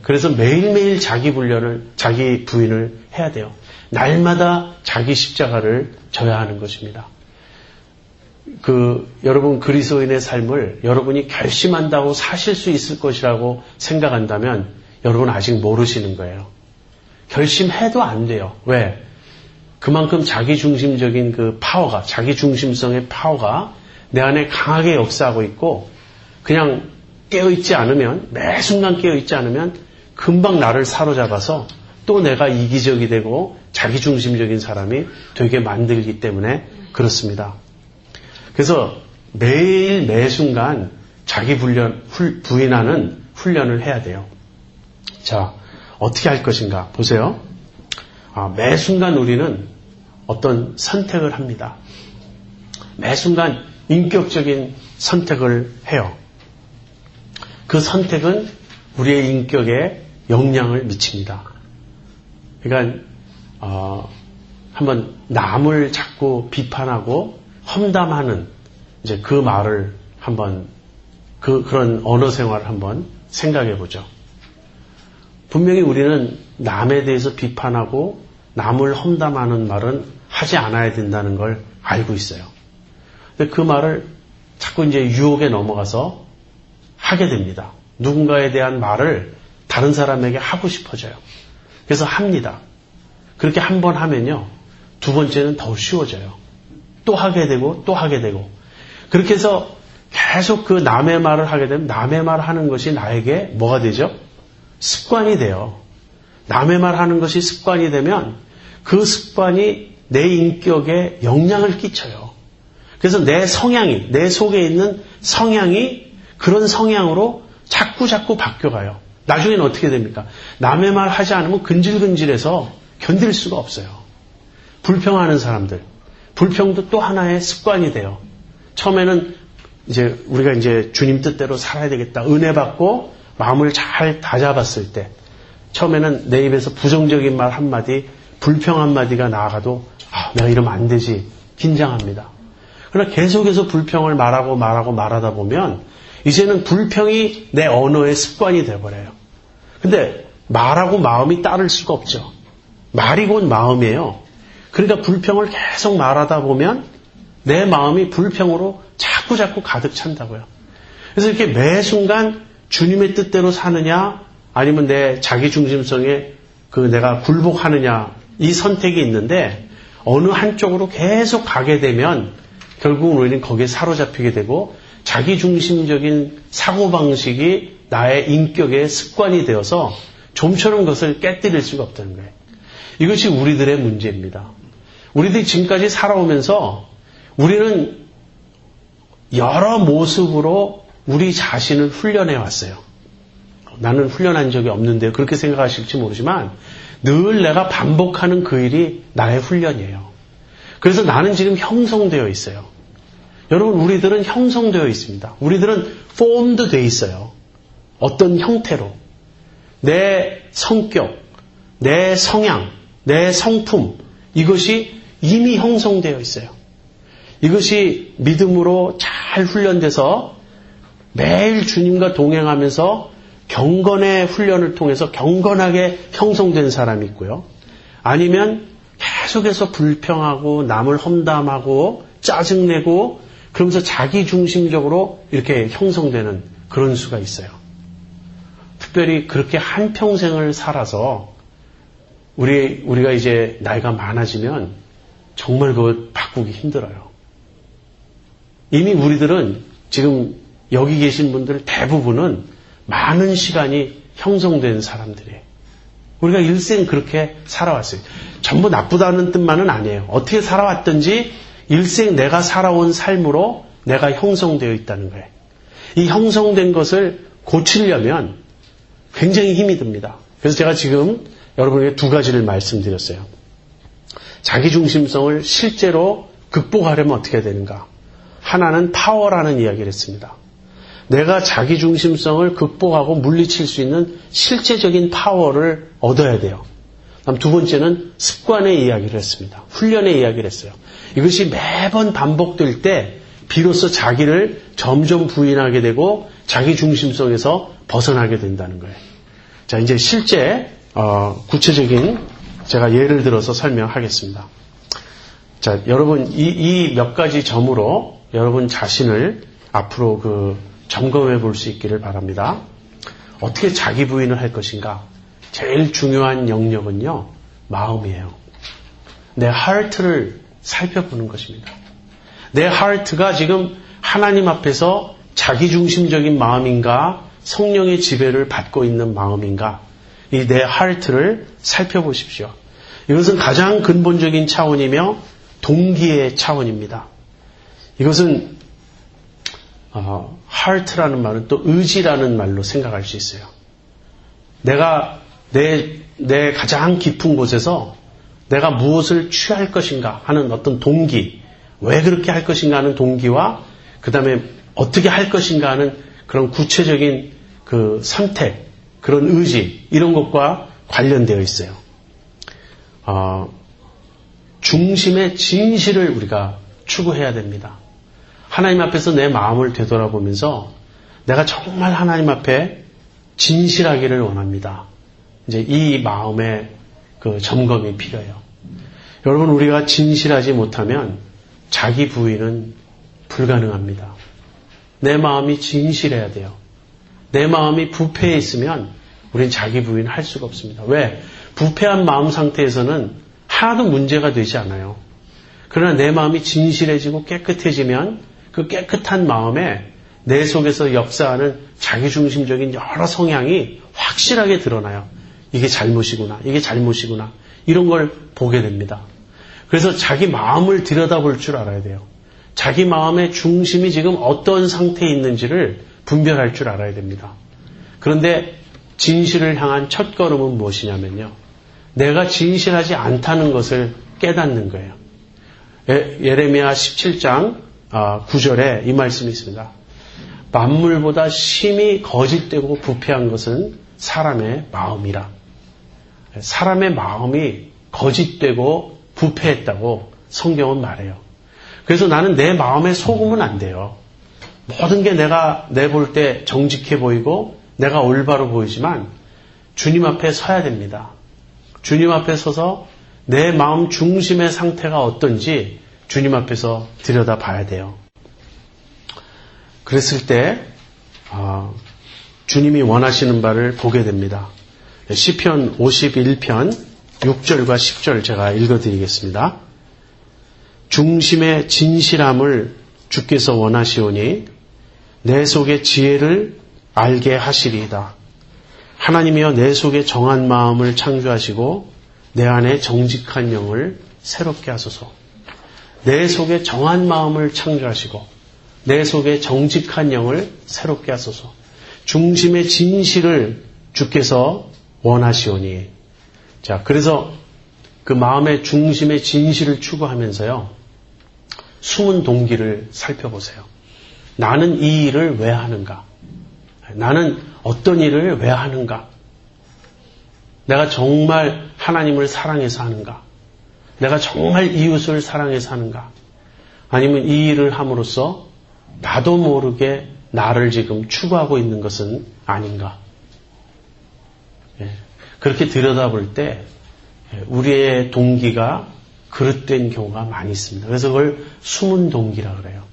그래서 매일매일 자기 부인을 해야 돼요. 날마다 자기 십자가를 져야 하는 것입니다. 여러분 그리스도인의 삶을 여러분이 결심한다고 사실 수 있을 것이라고 생각한다면 여러분 아직 모르시는 거예요. 결심해도 안 돼요. 왜? 그만큼 자기중심적인 자기중심성의 파워가 내 안에 강하게 역사하고 있고 그냥 깨어있지 않으면 매 순간 깨어있지 않으면 금방 나를 사로잡아서 또 내가 이기적이 되고 자기중심적인 사람이 되게 만들기 때문에 그렇습니다. 그래서 매일 매 순간 자기 부인하는 훈련을 해야 돼요. 자, 어떻게 할 것인가 보세요. 매 순간 우리는 어떤 선택을 합니다. 매 순간 인격적인 선택을 해요. 그 선택은 우리의 인격에 영향을 미칩니다. 그러니까 한번 남을 자꾸 비판하고 험담하는 이제 그 말을 한번 그런 언어 생활을 한번 생각해 보죠. 분명히 우리는 남에 대해서 비판하고 남을 험담하는 말은 하지 않아야 된다는 걸 알고 있어요. 근데 그 말을 자꾸 이제 유혹에 넘어가서 하게 됩니다. 누군가에 대한 말을 다른 사람에게 하고 싶어져요. 그래서 합니다. 그렇게 한 번 하면요. 두 번째는 더 쉬워져요. 또 하게 되고 또 하게 되고. 그렇게 해서 계속 그 남의 말을 하게 되면 남의 말 하는 것이 나에게 뭐가 되죠? 습관이 돼요. 남의 말 하는 것이 습관이 되면 그 습관이 내 인격에 영향을 끼쳐요. 그래서 내 속에 있는 성향이 그런 성향으로 자꾸 바뀌어가요. 나중에는 어떻게 됩니까? 남의 말 하지 않으면 근질근질해서 견딜 수가 없어요. 불평하는 사람들. 불평도 또 하나의 습관이 돼요. 처음에는 우리가 주님 뜻대로 살아야 되겠다. 은혜 받고 마음을 잘 다잡았을 때 처음에는 내 입에서 부정적인 말 한마디, 불평 한마디가 나아가도 내가 이러면 안 되지. 긴장합니다. 그러나 계속해서 불평을 말하다 보면 이제는 불평이 내 언어의 습관이 되어버려요. 근데 말하고 마음이 따를 수가 없죠. 말이 곧 마음이에요. 그러니까 불평을 계속 말하다 보면 내 마음이 불평으로 자꾸 가득 찬다고요. 그래서 이렇게 매 순간 주님의 뜻대로 사느냐 아니면 내 자기중심성에 내가 굴복하느냐 이 선택이 있는데 어느 한쪽으로 계속 가게 되면 결국은 우리는 거기에 사로잡히게 되고 자기중심적인 사고방식이 나의 인격의 습관이 되어서 좀처럼 그것을 깨뜨릴 수가 없다는 거예요. 이것이 우리들의 문제입니다. 우리들이 지금까지 살아오면서 우리는 여러 모습으로 우리 자신을 훈련해 왔어요. 나는 훈련한 적이 없는데요. 그렇게 생각하실지 모르지만 늘 내가 반복하는 그 일이 나의 훈련이에요. 그래서 나는 지금 형성되어 있어요. 여러분 우리들은 형성되어 있습니다. 우리들은 formed 되어 있어요. 어떤 형태로. 내 성격, 내 성향, 내 성품 이것이 이미 형성되어 있어요. 이것이 믿음으로 잘 훈련돼서 매일 주님과 동행하면서 경건의 훈련을 통해서 경건하게 형성된 사람이 있고요. 아니면 계속해서 불평하고 남을 험담하고 짜증내고 그러면서 자기중심적으로 이렇게 형성되는 그런 수가 있어요. 특별히 그렇게 한평생을 살아서 우리가 이제 나이가 많아지면 정말 그걸 바꾸기 힘들어요. 이미 우리들은 지금 여기 계신 분들 대부분은 많은 시간이 형성된 사람들이에요. 우리가 일생 그렇게 살아왔어요. 전부 나쁘다는 뜻만은 아니에요. 어떻게 살아왔든지 일생 내가 살아온 삶으로 내가 형성되어 있다는 거예요. 이 형성된 것을 고치려면 굉장히 힘이 듭니다. 그래서 제가 지금 여러분에게 두 가지를 말씀드렸어요. 자기중심성을 실제로 극복하려면 어떻게 해야 되는가? 하나는 파워라는 이야기를 했습니다. 내가 자기중심성을 극복하고 물리칠 수 있는 실제적인 파워를 얻어야 돼요. 다음 두 번째는 습관의 이야기를 했습니다. 훈련의 이야기를 했어요. 이것이 매번 반복될 때 비로소 자기를 점점 부인하게 되고 자기중심성에서 벗어나게 된다는 거예요. 자, 이제 실제 구체적인 제가 예를 들어서 설명하겠습니다. 자, 여러분 이 몇 가지 점으로 여러분 자신을 앞으로 점검해 볼 수 있기를 바랍니다. 어떻게 자기 부인을 할 것인가? 제일 중요한 영역은요, 마음이에요. 내 하트를 살펴보는 것입니다. 내 하트가 지금 하나님 앞에서 자기중심적인 마음인가, 성령의 지배를 받고 있는 마음인가, 이 내 하트를 살펴보십시오. 이것은 가장 근본적인 차원이며 동기의 차원입니다. 이것은 heart라는 말은 또 의지라는 말로 생각할 수 있어요. 내가 내 가장 깊은 곳에서 내가 무엇을 취할 것인가 하는 어떤 동기, 왜 그렇게 할 것인가 하는 동기와 그 다음에 어떻게 할 것인가 하는 그런 구체적인 그 선택, 그런 의지, 이런 것과 관련되어 있어요. 중심의 진실을 우리가 추구해야 됩니다. 하나님 앞에서 내 마음을 되돌아보면서 내가 정말 하나님 앞에 진실하기를 원합니다. 이제 이 마음의 그 점검이 필요해요. 여러분, 우리가 진실하지 못하면 자기 부인은 불가능합니다. 내 마음이 진실해야 돼요. 내 마음이 부패해 있으면 우린 자기 부인 할 수가 없습니다. 왜? 부패한 마음 상태에서는 하나도 문제가 되지 않아요. 그러나 내 마음이 진실해지고 깨끗해지면 그 깨끗한 마음에 내 속에서 역사하는 자기중심적인 여러 성향이 확실하게 드러나요. 이게 잘못이구나, 이게 잘못이구나, 이런 걸 보게 됩니다. 그래서 자기 마음을 들여다볼 줄 알아야 돼요. 자기 마음의 중심이 지금 어떤 상태에 있는지를 분별할 줄 알아야 됩니다. 그런데 진실을 향한 첫 걸음은 무엇이냐면요, 내가 진실하지 않다는 것을 깨닫는 거예요. 예레미야 17장 9절에 이 말씀이 있습니다. 만물보다 심히 거짓되고 부패한 것은 사람의 마음이라. 사람의 마음이 거짓되고 부패했다고 성경은 말해요. 그래서 나는 내 마음에 속으면 안 돼요. 모든 게 내가 내볼 때 정직해 보이고 내가 올바로 보이지만 주님 앞에 서야 됩니다. 주님 앞에 서서 내 마음 중심의 상태가 어떤지 주님 앞에서 들여다봐야 돼요. 그랬을 때 주님이 원하시는 바를 보게 됩니다. 시편 51편 6절과 10절 제가 읽어드리겠습니다. 중심의 진실함을 주께서 원하시오니 내 속의 지혜를 알게 하시리이다. 하나님이여 내 속에 정한 마음을 창조하시고 내 안에 정직한 영을 새롭게 하소서. 내 속에 정한 마음을 창조하시고 내 속에 정직한 영을 새롭게 하소서. 중심의 진실을 주께서 원하시오니. 자, 그래서 그 마음의 중심의 진실을 추구하면서요, 숨은 동기를 살펴보세요. 나는 이 일을 왜 하는가? 나는 어떤 일을 왜 하는가? 내가 정말 하나님을 사랑해서 하는가? 내가 정말 이웃을 사랑해서 하는가? 아니면 이 일을 함으로써 나도 모르게 나를 지금 추구하고 있는 것은 아닌가? 그렇게 들여다볼 때 우리의 동기가 그릇된 경우가 많이 있습니다. 그래서 그걸 숨은 동기라 그래요.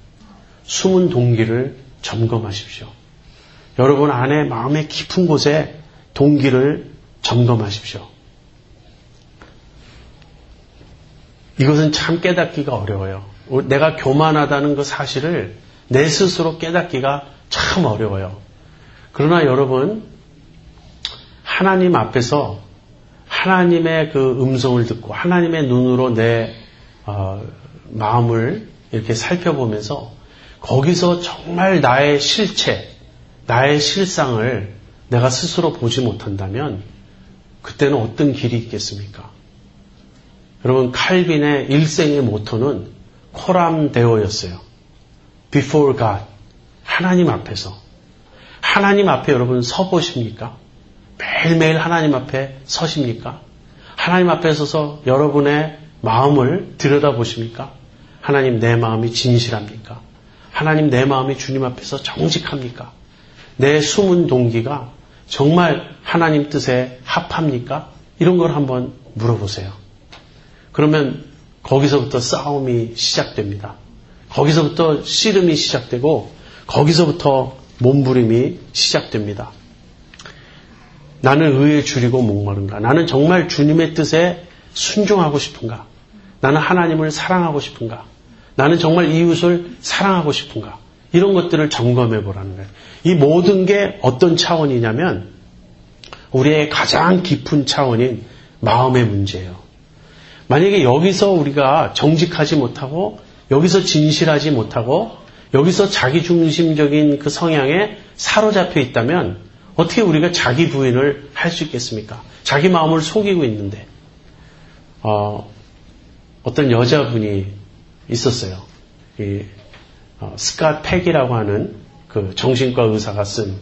숨은 동기를 점검하십시오. 여러분 안에 마음의 깊은 곳에 동기를 점검하십시오. 이것은 참 깨닫기가 어려워요. 내가 교만하다는 그 사실을 내 스스로 깨닫기가 참 어려워요. 그러나 여러분, 하나님 앞에서 하나님의 그 음성을 듣고 하나님의 눈으로 내 마음을 이렇게 살펴보면서 거기서 정말 나의 실체, 나의 실상을 내가 스스로 보지 못한다면 그때는 어떤 길이 있겠습니까? 여러분, 칼빈의 일생의 모토는 코람 데오였어요. Before God. 하나님 앞에서. 하나님 앞에 여러분 서보십니까? 매일매일 하나님 앞에 서십니까? 하나님 앞에 서서 여러분의 마음을 들여다보십니까? 하나님, 내 마음이 진실합니까? 하나님, 내 마음이 주님 앞에서 정직합니까? 내 숨은 동기가 정말 하나님 뜻에 합합니까? 이런 걸 한번 물어보세요. 그러면 거기서부터 싸움이 시작됩니다. 거기서부터 씨름이 시작되고 거기서부터 몸부림이 시작됩니다. 나는 의에 줄이고 목마른가? 나는 정말 주님의 뜻에 순종하고 싶은가? 나는 하나님을 사랑하고 싶은가? 나는 정말 이웃을 사랑하고 싶은가? 이런 것들을 점검해 보라는 거예요. 이 모든 게 어떤 차원이냐면 우리의 가장 깊은 차원인 마음의 문제예요. 만약에 여기서 우리가 정직하지 못하고 여기서 진실하지 못하고 여기서 자기중심적인 그 성향에 사로잡혀 있다면 어떻게 우리가 자기 부인을 할 수 있겠습니까? 자기 마음을 속이고 있는데 어떤 여자분이 있었어요. 스캇 팩이라고 하는 그 정신과 의사가 쓴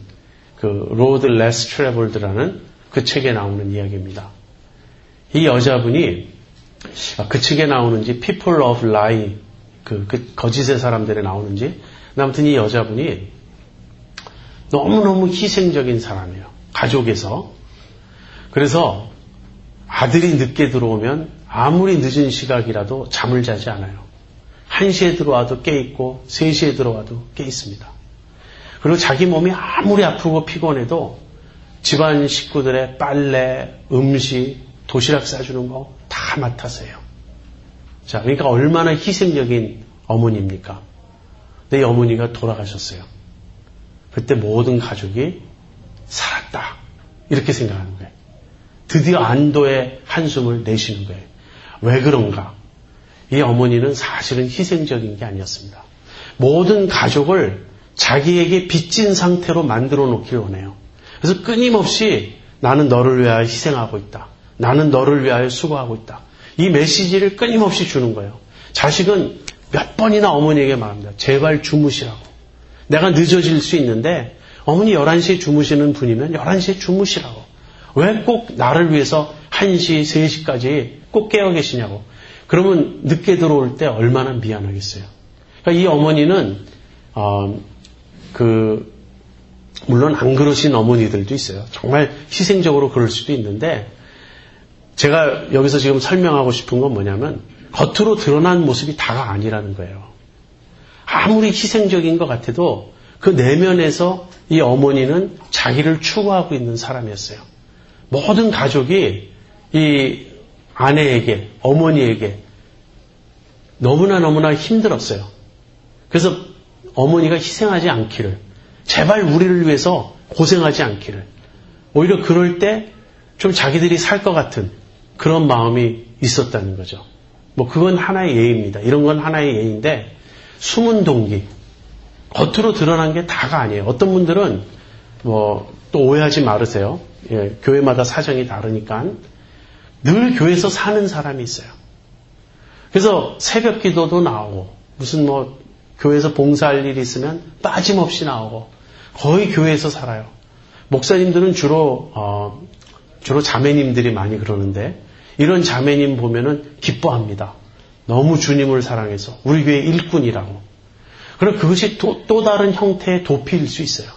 그 로드 레스 트래블드라는 그 책에 나오는 이야기입니다. 이 여자분이 그 책에 나오는지 People of Lie 그 거짓의 사람들에 나오는지 아무튼 이 여자분이 너무너무 희생적인 사람이에요. 가족에서. 그래서 아들이 늦게 들어오면 아무리 늦은 시각이라도 잠을 자지 않아요. 1시에 들어와도 깨있고 3시에 들어와도 깨있습니다. 그리고 자기 몸이 아무리 아프고 피곤해도 집안 식구들의 빨래, 음식, 도시락 싸주는 거 다 맡아서 해요. 자, 그러니까 얼마나 희생적인 어머니입니까? 근데 이 어머니가 돌아가셨어요. 그때 모든 가족이 살았다. 이렇게 생각하는 거예요. 드디어 안도의 한숨을 내쉬는 거예요. 왜 그런가? 이 어머니는 사실은 희생적인 게 아니었습니다. 모든 가족을 자기에게 빚진 상태로 만들어 놓기를 원해요. 그래서 끊임없이 나는 너를 위하여 희생하고 있다. 나는 너를 위하여 수고하고 있다. 이 메시지를 끊임없이 주는 거예요. 자식은 몇 번이나 어머니에게 말합니다. 제발 주무시라고. 내가 늦어질 수 있는데 어머니 11시에 주무시는 분이면 11시에 주무시라고. 왜 꼭 나를 위해서 1시, 3시까지 꼭 깨어 계시냐고. 그러면 늦게 들어올 때 얼마나 미안하겠어요. 그러니까 이 어머니는 물론 안 그러신 어머니들도 있어요. 정말 희생적으로 그럴 수도 있는데 제가 여기서 지금 설명하고 싶은 건 뭐냐면 겉으로 드러난 모습이 다가 아니라는 거예요. 아무리 희생적인 것 같아도 그 내면에서 이 어머니는 자기를 추구하고 있는 사람이었어요. 모든 가족이 이 아내에게, 어머니에게 너무나 힘들었어요. 그래서 어머니가 희생하지 않기를, 제발 우리를 위해서 고생하지 않기를, 오히려 그럴 때 좀 자기들이 살 것 같은 그런 마음이 있었다는 거죠. 그건 하나의 예입니다. 이런 건 하나의 예인데 숨은 동기, 겉으로 드러난 게 다가 아니에요. 어떤 분들은 또 오해하지 말으세요. 예, 교회마다 사정이 다르니까 늘 교회에서 사는 사람이 있어요. 그래서 새벽 기도도 나오고 무슨 교회에서 봉사할 일이 있으면 빠짐없이 나오고 거의 교회에서 살아요. 목사님들은 주로 자매님들이 많이 그러는데 이런 자매님 보면은 기뻐합니다. 너무 주님을 사랑해서 우리 교회 일꾼이라고. 그럼 그것이 또 다른 형태의 도피일 수 있어요.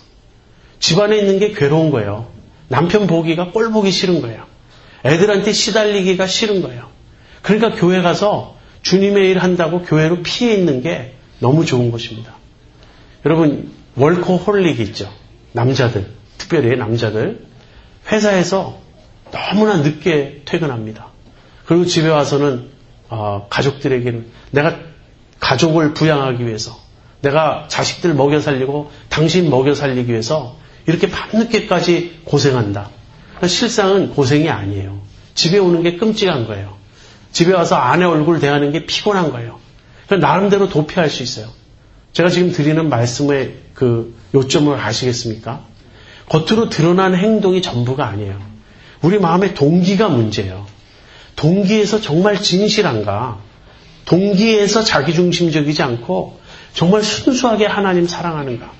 집안에 있는 게 괴로운 거예요. 남편 보기가 꼴 보기 싫은 거예요. 애들한테 시달리기가 싫은 거예요. 그러니까 교회 가서 주님의 일 한다고 교회로 피해 있는 게 너무 좋은 것입니다. 여러분, 월커홀릭 있죠? 남자들, 특별히 남자들. 회사에서 너무나 늦게 퇴근합니다. 그리고 집에 와서는 가족들에게는 내가 가족을 부양하기 위해서, 내가 자식들 먹여 살리고 당신 먹여 살리기 위해서 이렇게 밤늦게까지 고생한다. 실상은 고생이 아니에요. 집에 오는 게 끔찍한 거예요. 집에 와서 아내 얼굴 대하는 게 피곤한 거예요. 나름대로 도피할 수 있어요. 제가 지금 드리는 말씀의 그 요점을 아시겠습니까? 겉으로 드러난 행동이 전부가 아니에요. 우리 마음의 동기가 문제예요. 동기에서 정말 진실한가? 동기에서 자기중심적이지 않고 정말 순수하게 하나님 사랑하는가?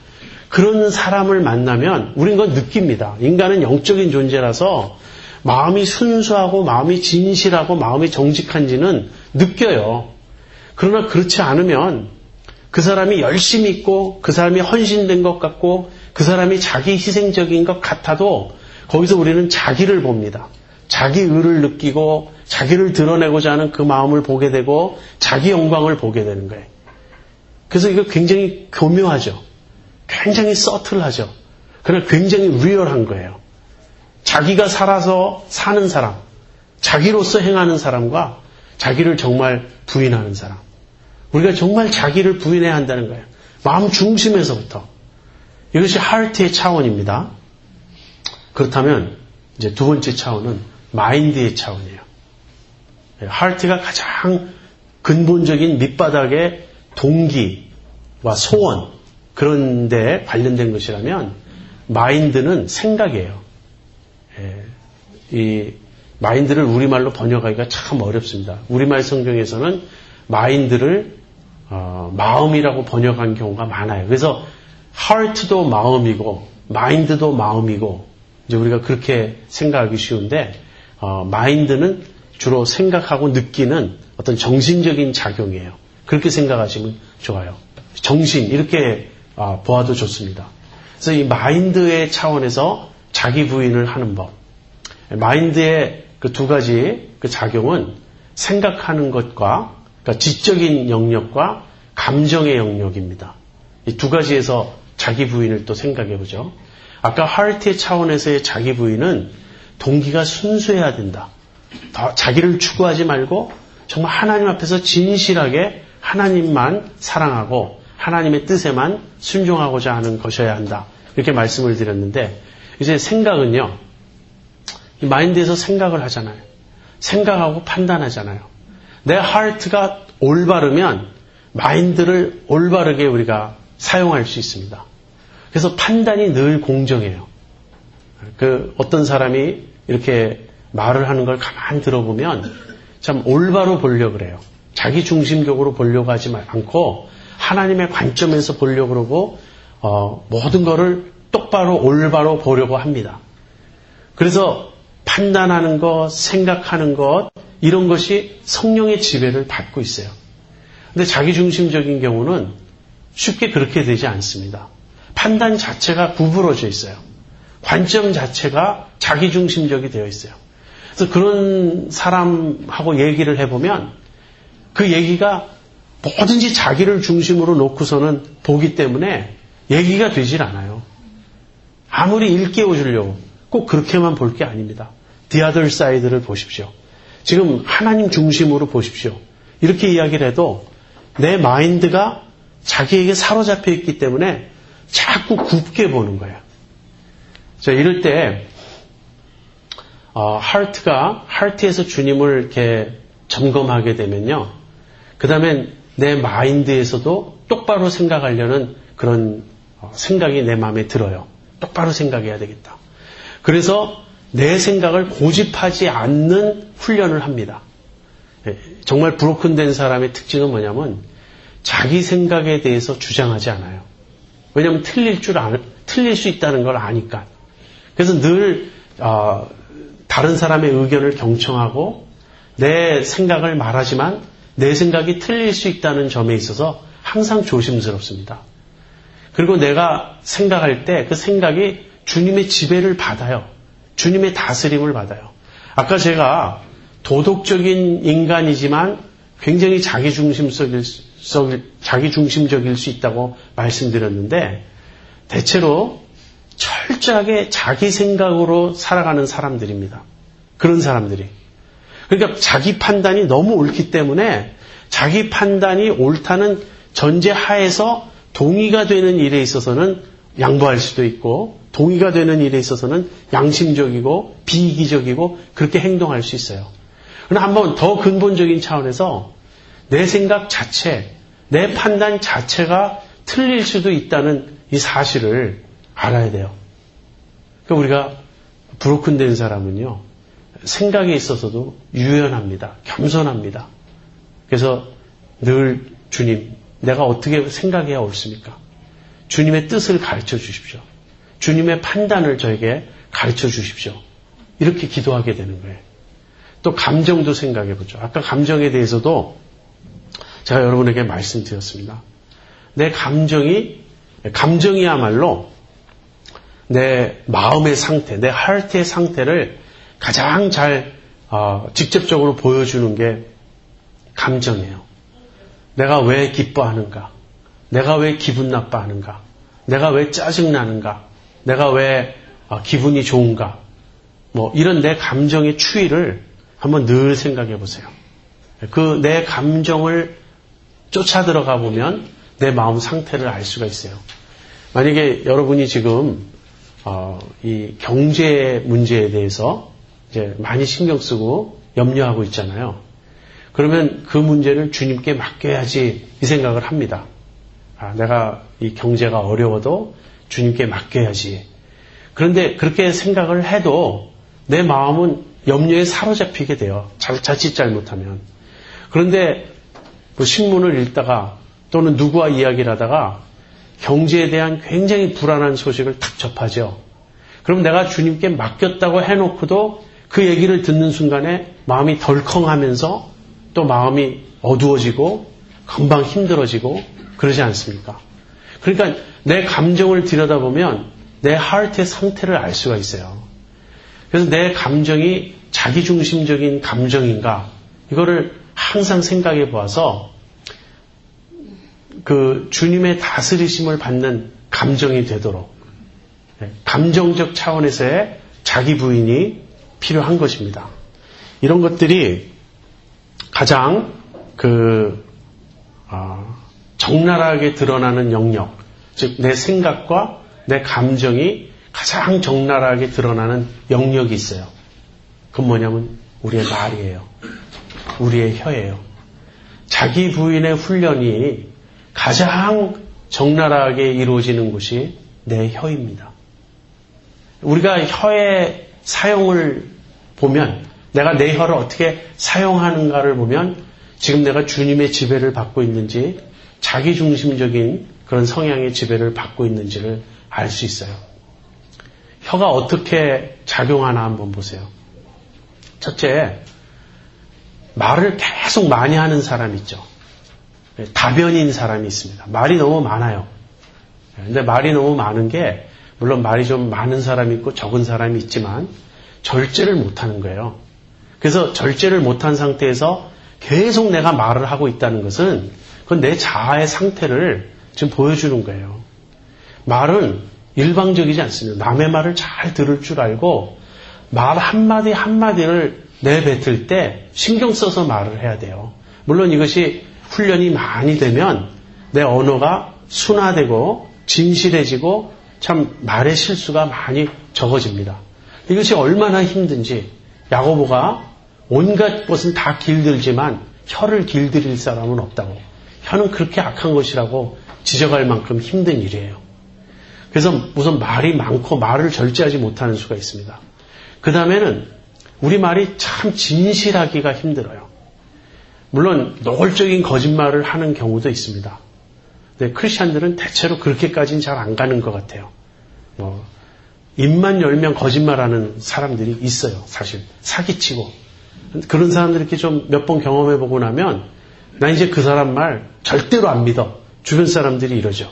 그런 사람을 만나면 우린 그건 느낍니다. 인간은 영적인 존재라서 마음이 순수하고 마음이 진실하고 마음이 정직한지는 느껴요. 그러나 그렇지 않으면 그 사람이 열심히 있고 그 사람이 헌신된 것 같고 그 사람이 자기 희생적인 것 같아도 거기서 우리는 자기를 봅니다. 자기 의를 느끼고 자기를 드러내고자 하는 그 마음을 보게 되고 자기 영광을 보게 되는 거예요. 그래서 이거 굉장히 교묘하죠. 굉장히 서틀하죠. 그러나 굉장히 리얼한 거예요. 자기가 살아서 사는 사람, 자기로서 행하는 사람과 자기를 정말 부인하는 사람. 우리가 정말 자기를 부인해야 한다는 거예요. 마음 중심에서부터. 이것이 하트의 차원입니다. 그렇다면 이제 두 번째 차원은 마인드의 차원이에요. 하트가 가장 근본적인 밑바닥의 동기와 소원, 그런 데 관련된 것이라면 마인드는 생각이에요. 이 마인드를 우리말로 번역하기가 참 어렵습니다. 우리말 성경에서는 마인드를 마음이라고 번역한 경우가 많아요. 그래서 heart도 마음이고 마인드도 마음이고 이제 우리가 그렇게 생각하기 쉬운데 마인드는 주로 생각하고 느끼는 어떤 정신적인 작용이에요. 그렇게 생각하시면 좋아요. 정신 이렇게 보아도 좋습니다. 그래서 이 마인드의 차원에서 자기 부인을 하는 법. 마인드의 그 두 가지 그 작용은 생각하는 것과 그러니까 지적인 영역과 감정의 영역입니다. 이 두 가지에서 자기 부인을 또 생각해 보죠. 아까 하트의 차원에서의 자기 부인은 동기가 순수해야 된다. 더 자기를 추구하지 말고 정말 하나님 앞에서 진실하게 하나님만 사랑하고 하나님의 뜻에만 순종하고자 하는 것이어야 한다. 이렇게 말씀을 드렸는데 이제 생각은요. 이 마인드에서 생각을 하잖아요. 생각하고 판단하잖아요. 내 하트가 올바르면 마인드를 올바르게 우리가 사용할 수 있습니다. 그래서 판단이 늘 공정해요. 어떤 사람이 이렇게 말을 하는 걸 가만히 들어보면 참 올바로 보려고 그래요. 자기 중심적으로 보려고 하지 않고 하나님의 관점에서 보려고 그러고 모든 거를 똑바로 올바로 보려고 합니다. 그래서 판단하는 것, 생각하는 것 이런 것이 성령의 지배를 받고 있어요. 근데 자기중심적인 경우는 쉽게 그렇게 되지 않습니다. 판단 자체가 구부러져 있어요. 관점 자체가 자기중심적이 되어 있어요. 그래서 그런 사람하고 얘기를 해보면 그 얘기가 뭐든지 자기를 중심으로 놓고서는 보기 때문에 얘기가 되질 않아요. 아무리 일깨워 주려고 꼭 그렇게만 볼 게 아닙니다. The other side를 보십시오. 지금 하나님 중심으로 보십시오. 이렇게 이야기를 해도 내 마인드가 자기에게 사로잡혀 있기 때문에 자꾸 굽게 보는 거예요. 자, 이럴 때 하트에서 주님을 이렇게 점검하게 되면요. 그 다음엔 내 마인드에서도 똑바로 생각하려는 그런 생각이 내 마음에 들어요. 똑바로 생각해야 되겠다. 그래서 내 생각을 고집하지 않는 훈련을 합니다. 정말 브로큰된 사람의 특징은 뭐냐면 자기 생각에 대해서 주장하지 않아요. 왜냐하면 틀릴 수 있다는 걸 아니까. 그래서 늘 다른 사람의 의견을 경청하고 내 생각을 말하지만 내 생각이 틀릴 수 있다는 점에 있어서 항상 조심스럽습니다. 그리고 내가 생각할 때 그 생각이 주님의 지배를 받아요. 주님의 다스림을 받아요. 아까 제가 도덕적인 인간이지만 굉장히 자기중심적일 수 있다고 말씀드렸는데 대체로 철저하게 자기 생각으로 살아가는 사람들입니다. 그런 사람들이. 그러니까 자기 판단이 너무 옳기 때문에 자기 판단이 옳다는 전제하에서 동의가 되는 일에 있어서는 양보할 수도 있고 동의가 되는 일에 있어서는 양심적이고 비이기적이고 그렇게 행동할 수 있어요. 그러나 한번 더 근본적인 차원에서 내 생각 자체, 내 판단 자체가 틀릴 수도 있다는 이 사실을 알아야 돼요. 그러니까 우리가 브로큰된 사람은요, 생각에 있어서도 유연합니다. 겸손합니다. 그래서 늘 주님, 내가 어떻게 생각해야 옳습니까? 주님의 뜻을 가르쳐 주십시오. 주님의 판단을 저에게 가르쳐 주십시오. 이렇게 기도하게 되는 거예요. 또 감정도 생각해 보죠. 아까 감정에 대해서도 제가 여러분에게 말씀드렸습니다. 내 감정이야말로 내 마음의 상태, 내 하트의 상태를 가장 잘 직접적으로 보여주는 게 감정이에요. 내가 왜 기뻐하는가? 내가 왜 기분 나빠하는가? 내가 왜 짜증나는가? 내가 왜 기분이 좋은가? 뭐 이런 내 감정의 추이를 한번 늘 생각해 보세요. 그 내 감정을 쫓아 들어가 보면 내 마음 상태를 알 수가 있어요. 만약에 여러분이 지금 이 경제 문제에 대해서 이제 많이 신경 쓰고 염려하고 있잖아요. 그러면 그 문제를 주님께 맡겨야지 이 생각을 합니다. 내가 이 경제가 어려워도 주님께 맡겨야지. 그런데 그렇게 생각을 해도 내 마음은 염려에 사로잡히게 돼요. 자칫 잘못하면. 그런데 뭐 신문을 읽다가 또는 누구와 이야기를 하다가 경제에 대한 굉장히 불안한 소식을 탁 접하죠. 그럼 내가 주님께 맡겼다고 해놓고도 그 얘기를 듣는 순간에 마음이 덜컹하면서 또 마음이 어두워지고 금방 힘들어지고 그러지 않습니까? 그러니까 내 감정을 들여다보면 내 하트의 상태를 알 수가 있어요. 그래서 내 감정이 자기중심적인 감정인가 이거를 항상 생각해 보아서 그 주님의 다스리심을 받는 감정이 되도록 감정적 차원에서의 자기 부인이 필요한 것입니다. 이런 것들이 가장 적나라하게 드러나는 영역, 즉 내 생각과 내 감정이 가장 적나라하게 드러나는 영역이 있어요. 그건 뭐냐면 우리의 말이에요. 우리의 혀예요. 자기 부인의 훈련이 가장 적나라하게 이루어지는 곳이 내 혀입니다. 우리가 혀의 사용을 보면 내가 내 혀를 어떻게 사용하는가를 보면 지금 내가 주님의 지배를 받고 있는지 자기중심적인 그런 성향의 지배를 받고 있는지를 알 수 있어요. 혀가 어떻게 작용하나 한번 보세요. 첫째, 말을 계속 많이 하는 사람 있죠. 다변인 사람이 있습니다. 말이 너무 많아요. 근데 말이 너무 많은 게 물론 말이 좀 많은 사람이 있고 적은 사람이 있지만 절제를 못하는 거예요. 그래서 절제를 못한 상태에서 계속 내가 말을 하고 있다는 것은 그건 내 자아의 상태를 지금 보여주는 거예요. 말은 일방적이지 않습니다. 남의 말을 잘 들을 줄 알고 말 한마디 한마디를 내뱉을 때 신경 써서 말을 해야 돼요. 물론 이것이 훈련이 많이 되면 내 언어가 순화되고 진실해지고 참 말의 실수가 많이 적어집니다. 이것이 얼마나 힘든지 야고보가 온갖 것은 다 길들지만 혀를 길들일 사람은 없다고. 혀는 그렇게 악한 것이라고 지적할 만큼 힘든 일이에요. 그래서 우선 말이 많고 말을 절제하지 못하는 수가 있습니다. 그 다음에는 우리 말이 참 진실하기가 힘들어요. 물론 노골적인 거짓말을 하는 경우도 있습니다. 근데 크리스찬들은 대체로 그렇게까지는 잘 안 가는 것 같아요. 입만 열면 거짓말하는 사람들이 있어요. 사실 사기치고 그런 사람들이 이렇게 좀 몇 번 경험해보고 나면 나 이제 그 사람 말 절대로 안 믿어. 주변 사람들이 이러죠.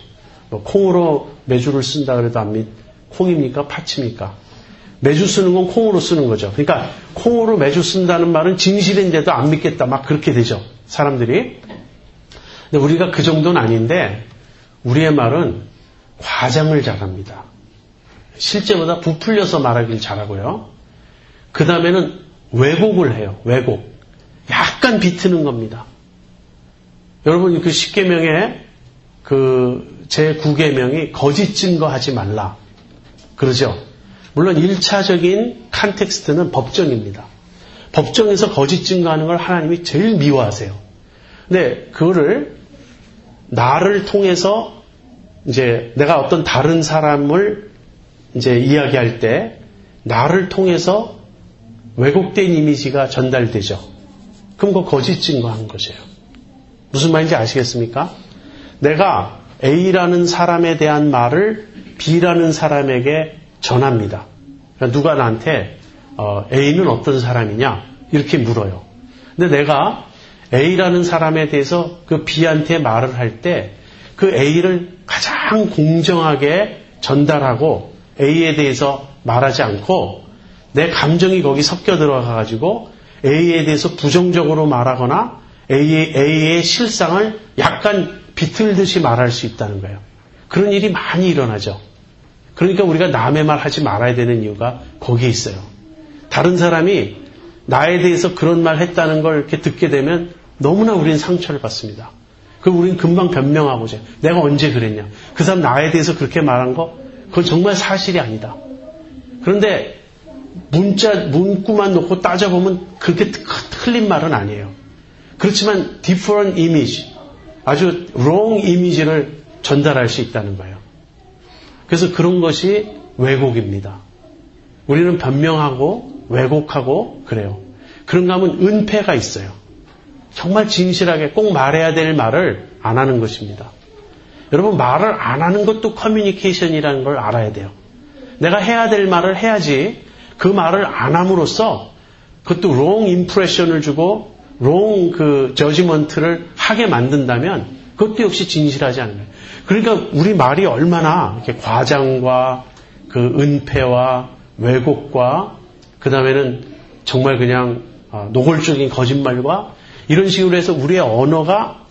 콩으로 매주를 쓴다 그래도 안 믿. 콩입니까? 파칩니까? 매주 쓰는 건 콩으로 쓰는 거죠. 그러니까 콩으로 매주 쓴다는 말은 진실인데도 안 믿겠다. 막 그렇게 되죠. 사람들이. 근데 우리가 그 정도는 아닌데 우리의 말은 과장을 잘합니다. 실제보다 부풀려서 말하길 잘하고요. 그 다음에는 왜곡을 해요. 왜곡. 약간 비트는 겁니다. 여러분 그 10계명에 그 제9계명이 거짓 증거하지 말라. 그러죠. 물론 1차적인 컨텍스트는 법정입니다. 법정에서 거짓 증거하는 걸 하나님이 제일 미워하세요. 근데 그거를 나를 통해서 이제 내가 어떤 다른 사람을 이제 이야기할 때 나를 통해서 왜곡된 이미지가 전달되죠. 그럼 그거 거짓 증거한 것이에요. 무슨 말인지 아시겠습니까? 내가 A라는 사람에 대한 말을 B라는 사람에게 전합니다. 그러니까 누가 나한테 A는 어떤 사람이냐 이렇게 물어요. 근데 내가 A라는 사람에 대해서 그 B한테 말을 할 때 그 A를 가장 공정하게 전달하고 A에 대해서 말하지 않고 내 감정이 거기 섞여 들어가가지고 A에 대해서 부정적으로 말하거나 A의 실상을 약간 비틀듯이 말할 수 있다는 거예요. 그런 일이 많이 일어나죠. 그러니까 우리가 남의 말 하지 말아야 되는 이유가 거기에 있어요. 다른 사람이 나에 대해서 그런 말 했다는 걸 이렇게 듣게 되면 너무나 우리는 상처를 받습니다. 그럼 우리는 금방 변명하고자 해요. 내가 언제 그랬냐. 그 사람 나에 대해서 그렇게 말한 거 그건 정말 사실이 아니다. 그런데 문구만 놓고 따져보면 그렇게 틀린 말은 아니에요. 그렇지만 different image, 아주 wrong image를 전달할 수 있다는 거예요. 그래서 그런 것이 왜곡입니다. 우리는 변명하고 왜곡하고 그래요. 그런가 하면 은폐가 있어요. 정말 진실하게 꼭 말해야 될 말을 안 하는 것입니다. 여러분 말을 안 하는 것도 커뮤니케이션이라는 걸 알아야 돼요. 내가 해야 될 말을 해야지 그 말을 안 함으로써 그것도 wrong impression을 주고 wrong 그 judgment를 하게 만든다면 그것도 역시 진실하지 않은 거예요. 그러니까 우리 말이 얼마나 이렇게 과장과 그 은폐와 왜곡과 그 다음에는 정말 그냥 노골적인 거짓말과 이런 식으로 해서 우리의 언어가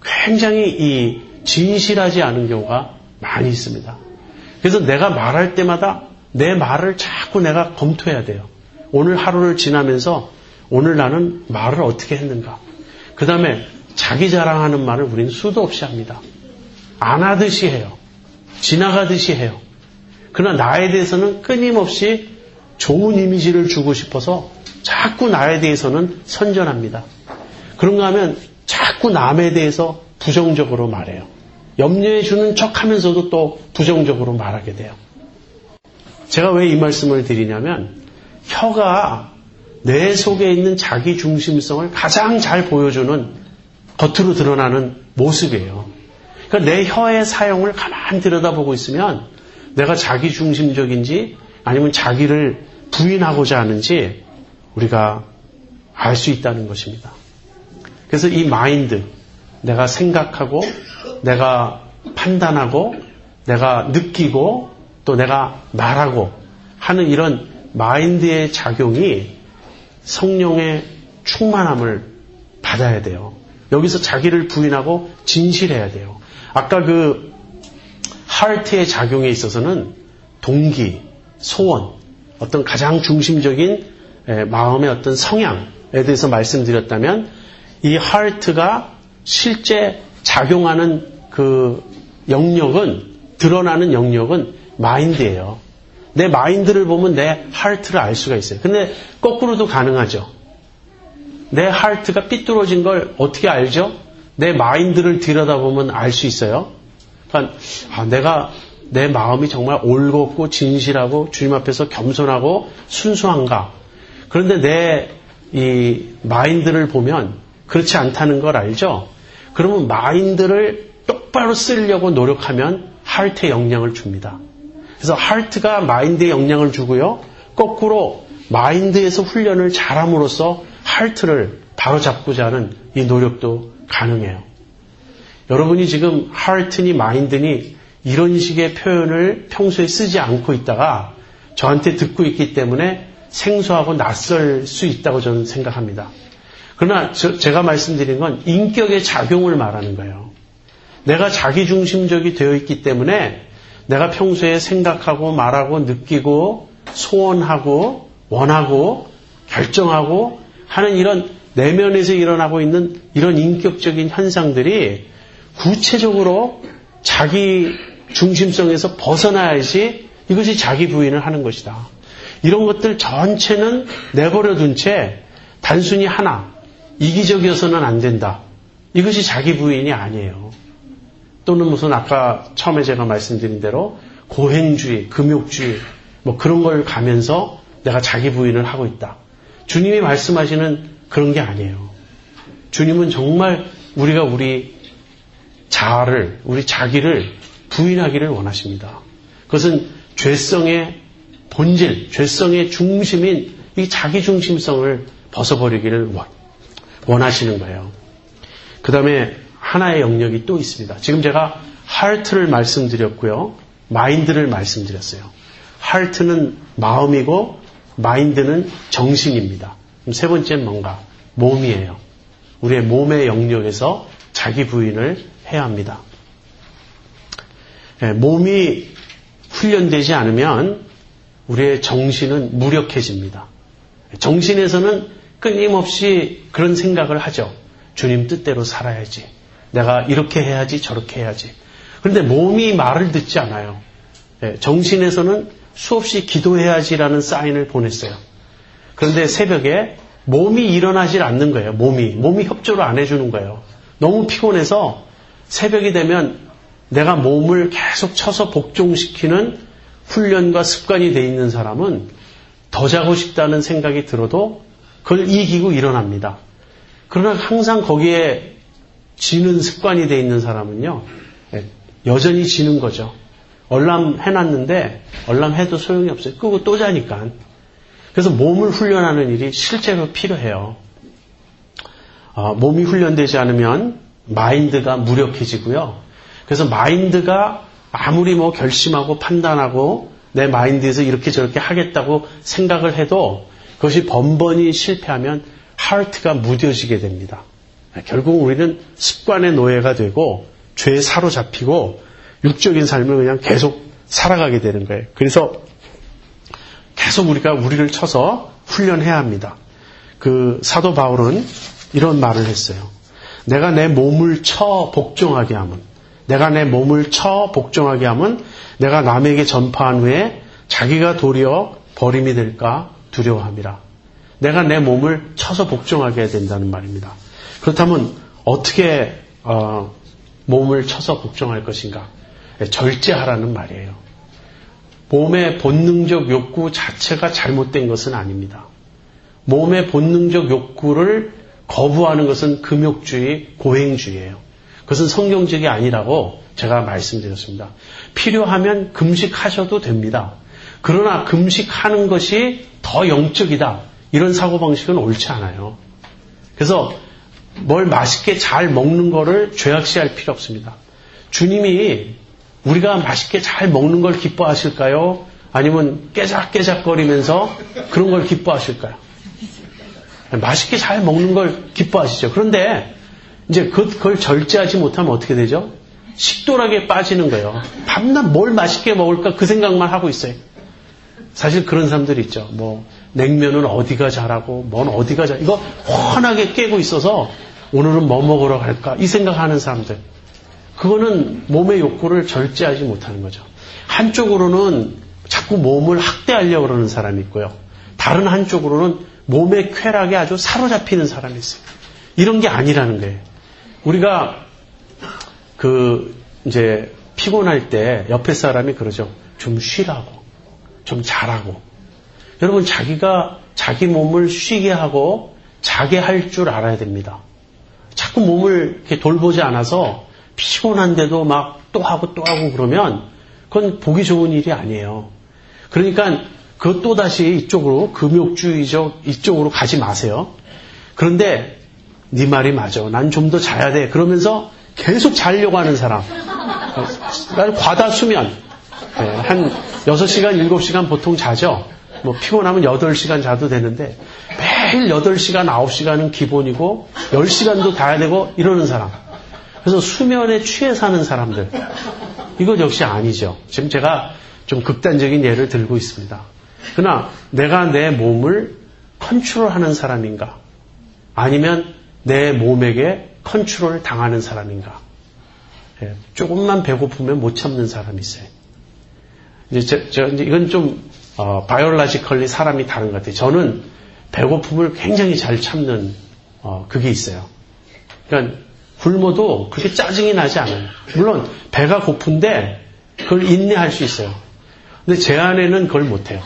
굉장히 이 진실하지 않은 경우가 많이 있습니다. 그래서 내가 말할 때마다 내 말을 자꾸 내가 검토해야 돼요. 오늘 하루를 지나면서 오늘 나는 말을 어떻게 했는가. 그 다음에 자기 자랑하는 말을 우리는 수도 없이 합니다. 안 하듯이 해요. 지나가듯이 해요. 그러나 나에 대해서는 끊임없이 좋은 이미지를 주고 싶어서 자꾸 나에 대해서는 선전합니다. 그런가 하면 자꾸 남에 대해서 부정적으로 말해요. 염려해 주는 척하면서도 또 부정적으로 말하게 돼요. 제가 왜 이 말씀을 드리냐면 혀가 내 속에 있는 자기 중심성을 가장 잘 보여주는 겉으로 드러나는 모습이에요. 그러니까 내 혀의 사용을 가만히 들여다보고 있으면 내가 자기 중심적인지 아니면 자기를 부인하고자 하는지 우리가 알 수 있다는 것입니다. 그래서 이 마인드, 내가 생각하고 내가 판단하고 내가 느끼고 또 내가 말하고 하는 이런 마인드의 작용이 성령의 충만함을 받아야 돼요. 여기서 자기를 부인하고 진실해야 돼요. 아까 그 하트의 작용에 있어서는 동기, 소원, 어떤 가장 중심적인 마음의 어떤 성향에 대해서 말씀드렸다면 이 하트가 실제 작용하는 그 영역은 드러나는 영역은 마인드예요. 내 마인드를 보면 내 하트를 알 수가 있어요. 근데 거꾸로도 가능하죠. 내 하트가 삐뚤어진 걸 어떻게 알죠? 내 마인드를 들여다보면 알 수 있어요. 그러니까 내가 내 마음이 정말 올곧고 진실하고 주님 앞에서 겸손하고 순수한가. 그런데 내 이 마인드를 보면 그렇지 않다는 걸 알죠? 그러면 마인드를 똑바로 쓰려고 노력하면 하트에 영향을 줍니다. 그래서 하트가 마인드에 영향을 주고요. 거꾸로 마인드에서 훈련을 잘함으로써 하트를 바로잡고자 하는 이 노력도 가능해요. 여러분이 지금 하트니 마인드니 이런 식의 표현을 평소에 쓰지 않고 있다가 저한테 듣고 있기 때문에 생소하고 낯설 수 있다고 저는 생각합니다. 그러나 제가 말씀드린 건 인격의 작용을 말하는 거예요. 내가 자기중심적이 되어 있기 때문에 내가 평소에 생각하고 말하고 느끼고 소원하고 원하고 결정하고 하는 이런 내면에서 일어나고 있는 이런 인격적인 현상들이 구체적으로 자기 중심성에서 벗어나야지 이것이 자기 부인을 하는 것이다. 이런 것들 전체는 내버려 둔 채 단순히 하나, 이기적이어서는 안 된다. 이것이 자기 부인이 아니에요. 또는 무슨 아까 처음에 제가 말씀드린 대로 고행주의, 금욕주의 뭐 그런 걸 가면서 내가 자기 부인을 하고 있다. 주님이 말씀하시는 그런 게 아니에요. 주님은 정말 우리가 우리 자아를, 우리 자기를 부인하기를 원하십니다. 그것은 죄성의 본질, 죄성의 중심인 이 자기 중심성을 벗어버리기를 원하시는 거예요. 그 다음에 하나의 영역이 또 있습니다. 지금 제가 heart를 말씀드렸고요. mind를 말씀드렸어요. heart는 마음이고 mind는 정신입니다. 그럼 세 번째는 뭔가? 몸이에요. 우리의 몸의 영역에서 자기 부인을 해야 합니다. 몸이 훈련되지 않으면 우리의 정신은 무력해집니다. 정신에서는 끊임없이 그런 생각을 하죠. 주님 뜻대로 살아야지. 내가 이렇게 해야지 저렇게 해야지. 그런데 몸이 말을 듣지 않아요. 정신에서는 수없이 기도해야지라는 사인을 보냈어요. 그런데 새벽에 몸이 일어나질 않는 거예요. 몸이 협조를 안 해주는 거예요. 너무 피곤해서 새벽이 되면 내가 몸을 계속 쳐서 복종시키는 훈련과 습관이 돼 있는 사람은 더 자고 싶다는 생각이 들어도 그걸 이기고 일어납니다. 그러나 항상 거기에 지는 습관이 돼 있는 사람은요, 여전히 지는 거죠. 얼람 해놨는데 얼람 해도 소용이 없어요. 끄고 또 자니까. 그래서 몸을 훈련하는 일이 실제로 필요해요. 몸이 훈련되지 않으면 마인드가 무력해지고요. 그래서 마인드가 아무리 뭐 결심하고 판단하고 내 마인드에서 이렇게 저렇게 하겠다고 생각을 해도 그것이 번번이 실패하면 하트가 무뎌지게 됩니다. 결국 우리는 습관의 노예가 되고 죄에 사로잡히고 육적인 삶을 그냥 계속 살아가게 되는 거예요. 그래서 계속 우리가 우리를 쳐서 훈련해야 합니다. 그 사도 바울은 이런 말을 했어요. 내가 내 몸을 쳐 복종하게 하면, 내가 내 몸을 쳐 복종하게 하면 내가 남에게 전파한 후에 자기가 도리어 버림이 될까 두려워함이라. 내가 내 몸을 쳐서 복종하게 해야 된다는 말입니다. 그렇다면 어떻게 몸을 쳐서 복종할 것인가? 절제하라는 말이에요. 몸의 본능적 욕구 자체가 잘못된 것은 아닙니다. 몸의 본능적 욕구를 거부하는 것은 금욕주의, 고행주의예요. 그것은 성경적이 아니라고 제가 말씀드렸습니다. 필요하면 금식하셔도 됩니다. 그러나 금식하는 것이 더 영적이다. 이런 사고방식은 옳지 않아요. 그래서 뭘 맛있게 잘 먹는 거를 죄악시할 필요 없습니다. 주님이 우리가 맛있게 잘 먹는 걸 기뻐하실까요? 아니면 깨작깨작거리면서 그런 걸 기뻐하실까요? 맛있게 잘 먹는 걸 기뻐하시죠. 그런데 이제 그걸 절제하지 못하면 어떻게 되죠? 식도락에 빠지는 거예요. 밤낮 뭘 맛있게 먹을까 그 생각만 하고 있어요. 사실 그런 사람들 있죠. 뭐 냉면은 어디가 잘하고 뭔 어디가 잘, 이거 훤하게 깨고 있어서 오늘은 뭐 먹으러 갈까 이 생각하는 사람들. 그거는 몸의 욕구를 절제하지 못하는 거죠. 한쪽으로는 자꾸 몸을 학대하려고 그러는 사람이 있고요. 다른 한쪽으로는 몸의 쾌락에 아주 사로잡히는 사람이 있어요. 이런 게 아니라는 거예요. 우리가 이제 피곤할 때 옆에 사람이 그러죠. 좀 쉬라고, 좀 자라고. 여러분, 자기가 자기 몸을 쉬게 하고 자게 할 줄 알아야 됩니다. 자꾸 몸을 이렇게 돌보지 않아서 피곤한데도 막 또 하고 그러면 그건 보기 좋은 일이 아니에요. 그러니까 그 또다시 이쪽으로 금욕주의적 이쪽으로 가지 마세요. 그런데 네 말이 맞아. 난 좀 더 자야 돼. 그러면서 계속 자려고 하는 사람. 과다 수면. 한 6시간, 7시간 보통 자죠. 뭐 피곤하면 8시간 자도 되는데 매일 8시간, 9시간은 기본이고 10시간도 자야 되고 이러는 사람. 그래서 수면에 취해 사는 사람들. 이것 역시 아니죠. 지금 제가 좀 극단적인 예를 들고 있습니다. 그러나 내가 내 몸을 컨트롤하는 사람인가? 아니면 내 몸에게 컨트롤 당하는 사람인가? 조금만 배고프면 못 참는 사람이 있어요. 이제 이건 좀 바이올로지컬리 사람이 다른 것 같아요. 저는 배고픔을 굉장히 잘 참는 그게 있어요. 그러니까 굶어도 그렇게 짜증이 나지 않아요. 물론 배가 고픈데 그걸 인내할 수 있어요. 근데 제 아내는 그걸 못해요.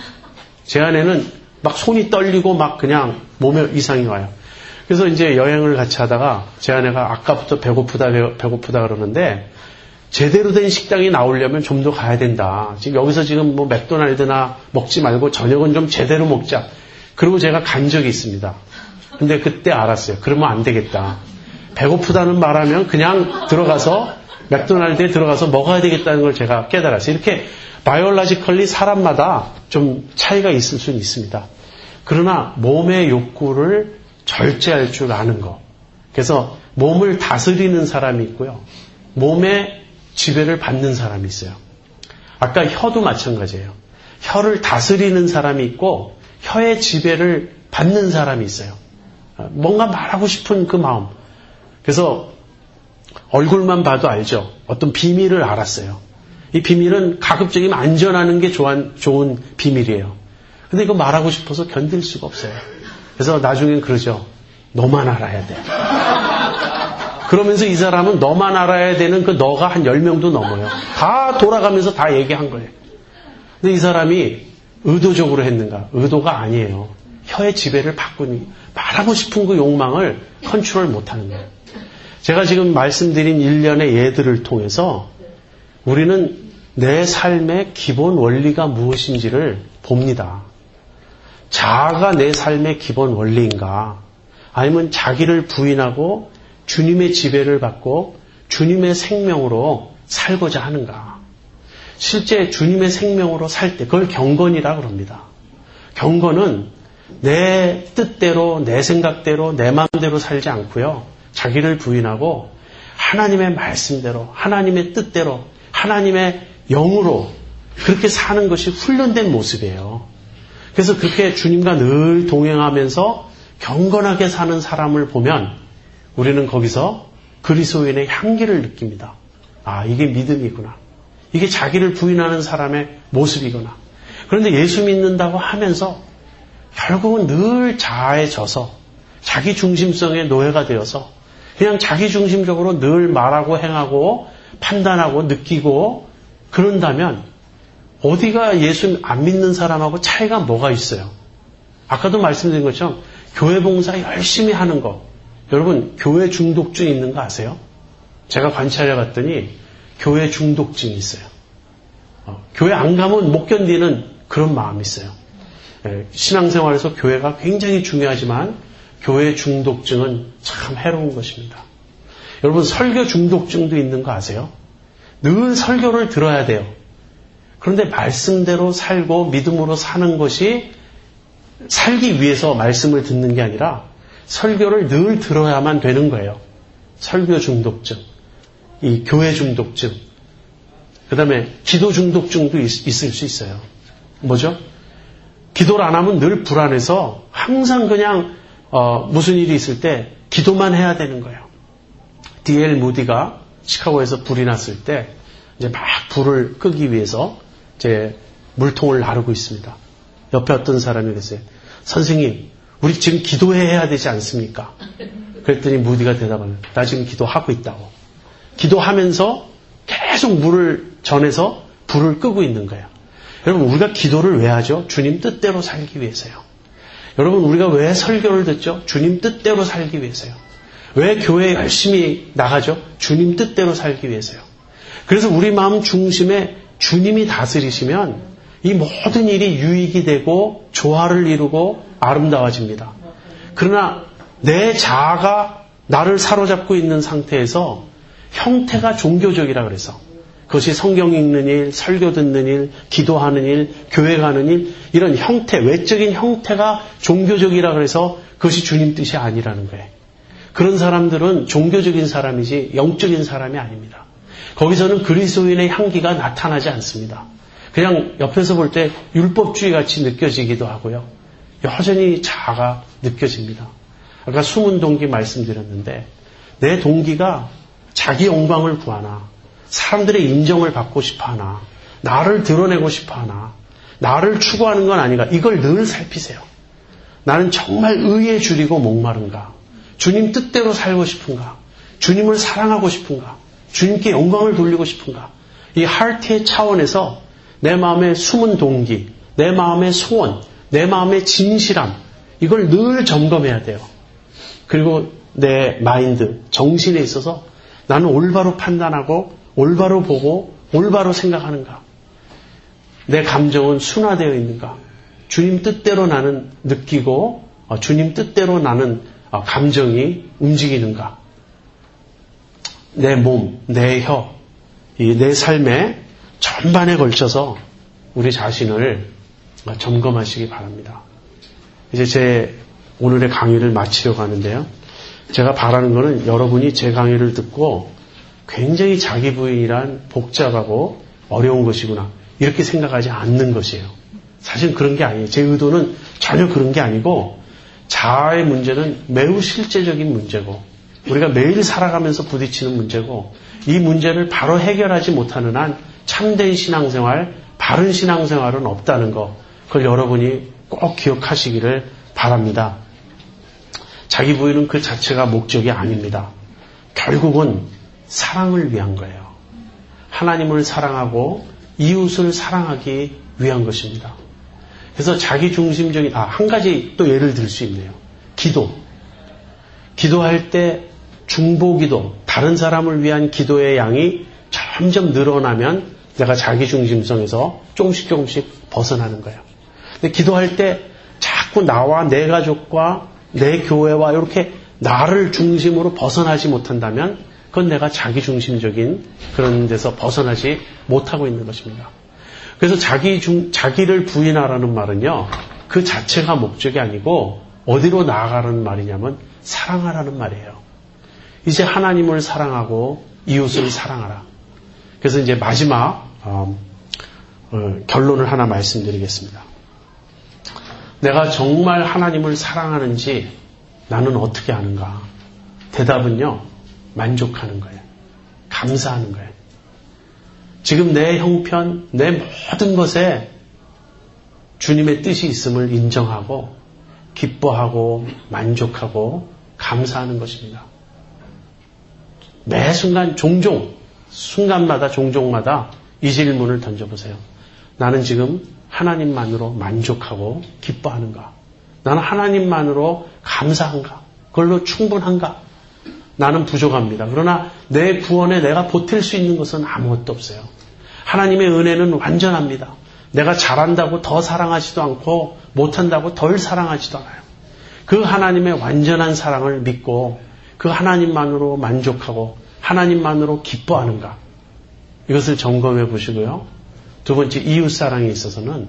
제 아내는 막 손이 떨리고 막 그냥 몸에 이상이 와요. 그래서 이제 여행을 같이 하다가 제 아내가 아까부터 배고프다 그러는데 제대로 된 식당이 나오려면 좀 더 가야 된다. 지금 여기서 지금 뭐 맥도날드나 먹지 말고 저녁은 좀 제대로 먹자. 그리고 제가 간 적이 있습니다. 근데 그때 알았어요. 그러면 안 되겠다. 배고프다는 말하면 그냥 들어가서 맥도날드에 들어가서 먹어야 되겠다는 걸 제가 깨달았어요. 이렇게 바이올로지컬리 사람마다 좀 차이가 있을 수는 있습니다. 그러나 몸의 욕구를 절제할 줄 아는 거. 그래서 몸을 다스리는 사람이 있고요. 몸의 지배를 받는 사람이 있어요. 아까 혀도 마찬가지예요. 혀를 다스리는 사람이 있고 혀의 지배를 받는 사람이 있어요. 뭔가 말하고 싶은 그 마음. 그래서 얼굴만 봐도 알죠. 어떤 비밀을 알았어요. 이 비밀은 가급적이면 안전하는 게 좋은 비밀이에요. 근데 이거 말하고 싶어서 견딜 수가 없어요. 그래서 나중엔 그러죠. 너만 알아야 돼. 그러면서 이 사람은 너만 알아야 되는 그 너가 한 10명도 넘어요. 다 돌아가면서 다 얘기한 거예요. 근데 이 사람이 의도적으로 했는가? 의도가 아니에요. 혀의 지배를 바꾸니 말하고 싶은 그 욕망을 컨트롤 못하는 거예요. 제가 지금 말씀드린 일련의 예들을 통해서 우리는 내 삶의 기본 원리가 무엇인지를 봅니다. 자아가 내 삶의 기본 원리인가? 아니면 자기를 부인하고 주님의 지배를 받고 주님의 생명으로 살고자 하는가? 실제 주님의 생명으로 살 때 그걸 경건이라 그럽니다. 경건은 내 뜻대로, 내 생각대로, 내 마음대로 살지 않고요. 자기를 부인하고 하나님의 말씀대로, 하나님의 뜻대로, 하나님의 영으로 그렇게 사는 것이 훈련된 모습이에요. 그래서 그렇게 주님과 늘 동행하면서 경건하게 사는 사람을 보면 우리는 거기서 그리스도인의 향기를 느낍니다. 아, 이게 믿음이구나. 이게 자기를 부인하는 사람의 모습이구나. 그런데 예수 믿는다고 하면서 결국은 늘 자아에 져서 자기 중심성의 노예가 되어서 그냥 자기 중심적으로 늘 말하고 행하고 판단하고 느끼고 그런다면 어디가 예수 안 믿는 사람하고 차이가 뭐가 있어요? 아까도 말씀드린 것처럼 교회 봉사 열심히 하는 거. 여러분 교회 중독증 있는 거 아세요? 제가 관찰해 봤더니 교회 중독증이 있어요. 교회 안 가면 못 견디는 그런 마음이 있어요. 신앙생활에서 교회가 굉장히 중요하지만 교회 중독증은 참 해로운 것입니다. 여러분 설교 중독증도 있는 거 아세요? 늘 설교를 들어야 돼요. 그런데 말씀대로 살고 믿음으로 사는 것이 살기 위해서 말씀을 듣는 게 아니라 설교를 늘 들어야만 되는 거예요. 설교 중독증, 이 교회 중독증, 그 다음에 기도 중독증도 있을 수 있어요. 뭐죠? 기도를 안 하면 늘 불안해서 항상 그냥 무슨 일이 있을 때 기도만 해야 되는 거예요. D.L. 무디가 시카고에서 불이 났을 때 이제 막 불을 끄기 위해서 이제 물통을 나르고 있습니다. 옆에 어떤 사람이 그랬어요. 선생님, 우리 지금 기도해야 되지 않습니까? 그랬더니 무디가 대답하는 나 지금 기도하고 있다고. 기도하면서 계속 물을 전해서 불을 끄고 있는 거예요. 여러분 우리가 기도를 왜 하죠? 주님 뜻대로 살기 위해서요. 여러분 우리가 왜 설교를 듣죠? 주님 뜻대로 살기 위해서요. 왜 교회에 열심히 나가죠? 주님 뜻대로 살기 위해서요. 그래서 우리 마음 중심에 주님이 다스리시면 이 모든 일이 유익이 되고 조화를 이루고 아름다워집니다. 그러나 내 자아가 나를 사로잡고 있는 상태에서 형태가 종교적이라 그래서 그것이 성경 읽는 일, 설교 듣는 일, 기도하는 일, 교회 가는 일, 이런 형태, 외적인 형태가 종교적이라 그래서 그것이 주님 뜻이 아니라는 거예요. 그런 사람들은 종교적인 사람이지 영적인 사람이 아닙니다. 거기서는 그리스도인의 향기가 나타나지 않습니다. 그냥 옆에서 볼 때 율법주의 같이 느껴지기도 하고요. 여전히 자아가 느껴집니다. 아까 숨은 동기 말씀드렸는데 내 동기가 자기 영광을 구하나, 사람들의 인정을 받고 싶어하나, 나를 드러내고 싶어하나, 나를 추구하는 건 아닌가, 이걸 늘 살피세요. 나는 정말 의에 줄이고 목마른가, 주님 뜻대로 살고 싶은가, 주님을 사랑하고 싶은가, 주님께 영광을 돌리고 싶은가. 이 하트의 차원에서 내 마음의 숨은 동기, 내 마음의 소원, 내 마음의 진실함, 이걸 늘 점검해야 돼요. 그리고 내 마인드, 정신에 있어서 나는 올바로 판단하고 올바로 보고 올바로 생각하는가. 내 감정은 순화되어 있는가. 주님 뜻대로 나는 느끼고 주님 뜻대로 나는 감정이 움직이는가. 내 몸, 내 혀, 내 삶의 전반에 걸쳐서 우리 자신을 점검하시기 바랍니다. 이제 제 오늘의 강의를 마치려고 하는데요. 제가 바라는 것은 여러분이 제 강의를 듣고 굉장히 자기 부인이란 복잡하고 어려운 것이구나 이렇게 생각하지 않는 것이에요. 사실 그런 게 아니에요. 제 의도는 전혀 그런 게 아니고 자아의 문제는 매우 실제적인 문제고 우리가 매일 살아가면서 부딪히는 문제고 이 문제를 바로 해결하지 못하는 한 참된 신앙생활, 바른 신앙생활은 없다는 거, 그걸 여러분이 꼭 기억하시기를 바랍니다. 자기 부인은 그 자체가 목적이 아닙니다. 결국은 사랑을 위한 거예요. 하나님을 사랑하고 이웃을 사랑하기 위한 것입니다. 그래서 자기중심적인, 한 가지 또 예를 들 수 있네요. 기도할 때 중보기도, 다른 사람을 위한 기도의 양이 점점 늘어나면 내가 자기중심성에서 조금씩 벗어나는 거예요. 근데 기도할 때 자꾸 나와 내 가족과 내 교회와 이렇게 나를 중심으로 벗어나지 못한다면 그건 내가 자기중심적인 그런 데서 벗어나지 못하고 있는 것입니다. 그래서 자기를 부인하라는 말은요, 그 자체가 목적이 아니고 어디로 나아가라는 말이냐면 사랑하라는 말이에요. 이제 하나님을 사랑하고 이웃을 사랑하라. 그래서 이제 마지막 결론을 하나 말씀드리겠습니다. 내가 정말 하나님을 사랑하는지 나는 어떻게 아는가? 대답은요, 만족하는 거예요. 감사하는 거예요. 지금 내 형편, 내 모든 것에 주님의 뜻이 있음을 인정하고 기뻐하고 만족하고 감사하는 것입니다. 매 순간 순간마다 종종마다 이 질문을 던져보세요. 나는 지금 하나님만으로 만족하고 기뻐하는가? 나는 하나님만으로 감사한가? 그걸로 충분한가? 나는 부족합니다. 그러나 내 구원에 내가 보탤 수 있는 것은 아무것도 없어요. 하나님의 은혜는 완전합니다. 내가 잘한다고 더 사랑하지도 않고 못한다고 덜 사랑하지도 않아요. 그 하나님의 완전한 사랑을 믿고 그 하나님만으로 만족하고 하나님만으로 기뻐하는가? 이것을 점검해 보시고요. 두 번째, 이웃사랑에 있어서는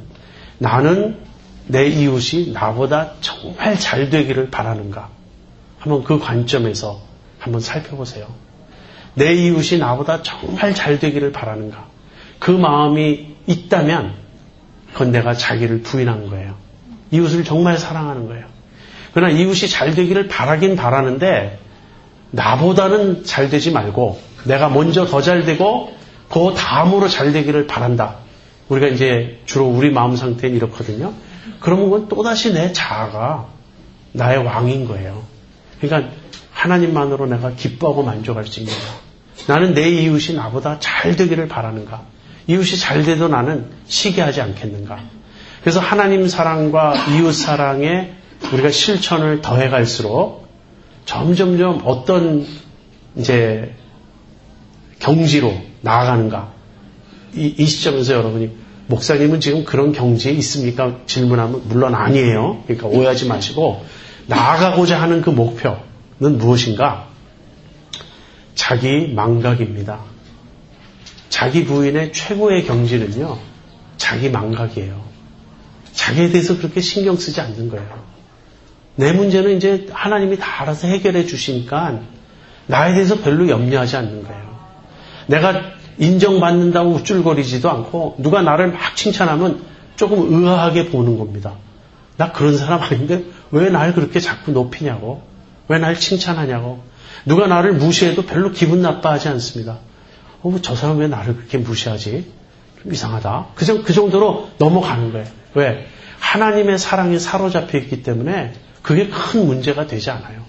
나는 내 이웃이 나보다 정말 잘 되기를 바라는가? 한번 그 관점에서 한번 살펴보세요. 내 이웃이 나보다 정말 잘 되기를 바라는가? 그 마음이 있다면 그건 내가 자기를 부인한 거예요. 이웃을 정말 사랑하는 거예요. 그러나 이웃이 잘 되기를 바라긴 바라는데 나보다는 잘 되지 말고 내가 먼저 더 잘 되고 그 다음으로 잘 되기를 바란다. 우리가 이제 주로 우리 마음 상태는 이렇거든요. 그러면 그건 또다시 내 자아가 나의 왕인 거예요. 그러니까 하나님만으로 내가 기뻐하고 만족할 수 있는가? 나는 내 이웃이 나보다 잘 되기를 바라는가? 이웃이 잘 돼도 나는 시기하지 않겠는가? 그래서 하나님 사랑과 이웃 사랑에 우리가 실천을 더해갈수록 점점점 어떤 이제 경지로 나아가는가? 이 시점에서 여러분이 목사님은 지금 그런 경지에 있습니까? 질문하면 물론 아니에요. 그러니까 오해하지 마시고 나아가고자 하는 그 목표는 무엇인가? 자기 망각입니다. 자기 부인의 최고의 경지는요, 자기 망각이에요. 자기에 대해서 그렇게 신경 쓰지 않는 거예요. 내 문제는 이제 하나님이 다 알아서 해결해 주시니까 나에 대해서 별로 염려하지 않는 거예요. 내가 인정받는다고 우쭐거리지도 않고 누가 나를 막 칭찬하면 조금 의아하게 보는 겁니다. 나 그런 사람 아닌데 왜 날 그렇게 자꾸 높이냐고, 왜 날 칭찬하냐고. 누가 나를 무시해도 별로 기분 나빠하지 않습니다. 저 사람 왜 나를 그렇게 무시하지? 좀 이상하다. 그 정도로 넘어가는 거예요. 왜? 하나님의 사랑에 사로잡혀 있기 때문에 그게 큰 문제가 되지 않아요.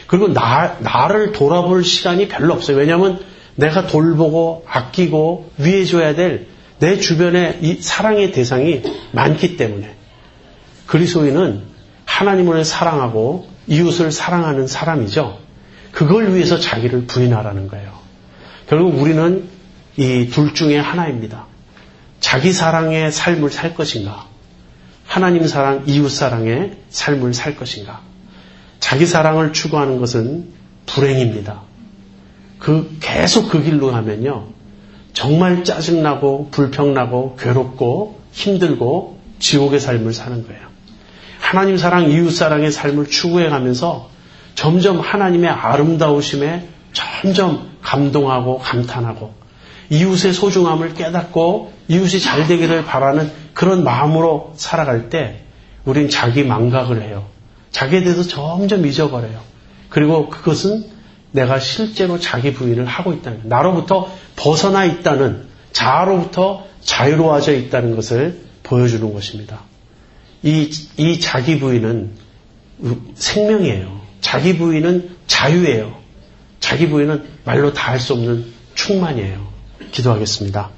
그리고 나를 돌아볼 시간이 별로 없어요. 왜냐하면 내가 돌보고 아끼고 위해줘야 될 내 주변에 이 사랑의 대상이 많기 때문에. 그리스도인은 하나님을 사랑하고 이웃을 사랑하는 사람이죠. 그걸 위해서 자기를 부인하라는 거예요. 결국 우리는 이 둘 중에 하나입니다. 자기 사랑의 삶을 살 것인가? 하나님 사랑, 이웃 사랑의 삶을 살 것인가? 자기 사랑을 추구하는 것은 불행입니다. 계속 그 길로 가면요, 정말 짜증나고 불평나고 괴롭고 힘들고 지옥의 삶을 사는 거예요. 하나님 사랑, 이웃 사랑의 삶을 추구해 가면서 점점 하나님의 아름다우심에 점점 감동하고 감탄하고 이웃의 소중함을 깨닫고 이웃이 잘 되기를 바라는 그런 마음으로 살아갈 때 우린 자기 망각을 해요. 자기에 대해서 점점 잊어버려요. 그리고 그것은 내가 실제로 자기 부인을 하고 있다는 거예요. 나로부터 벗어나 있다는, 자아로부터 자유로워져 있다는 것을 보여주는 것입니다. 이 자기 부인은 생명이에요. 자기 부인은 자유예요. 자기 부인은 말로 다 할 수 없는 충만이에요. 기도하겠습니다.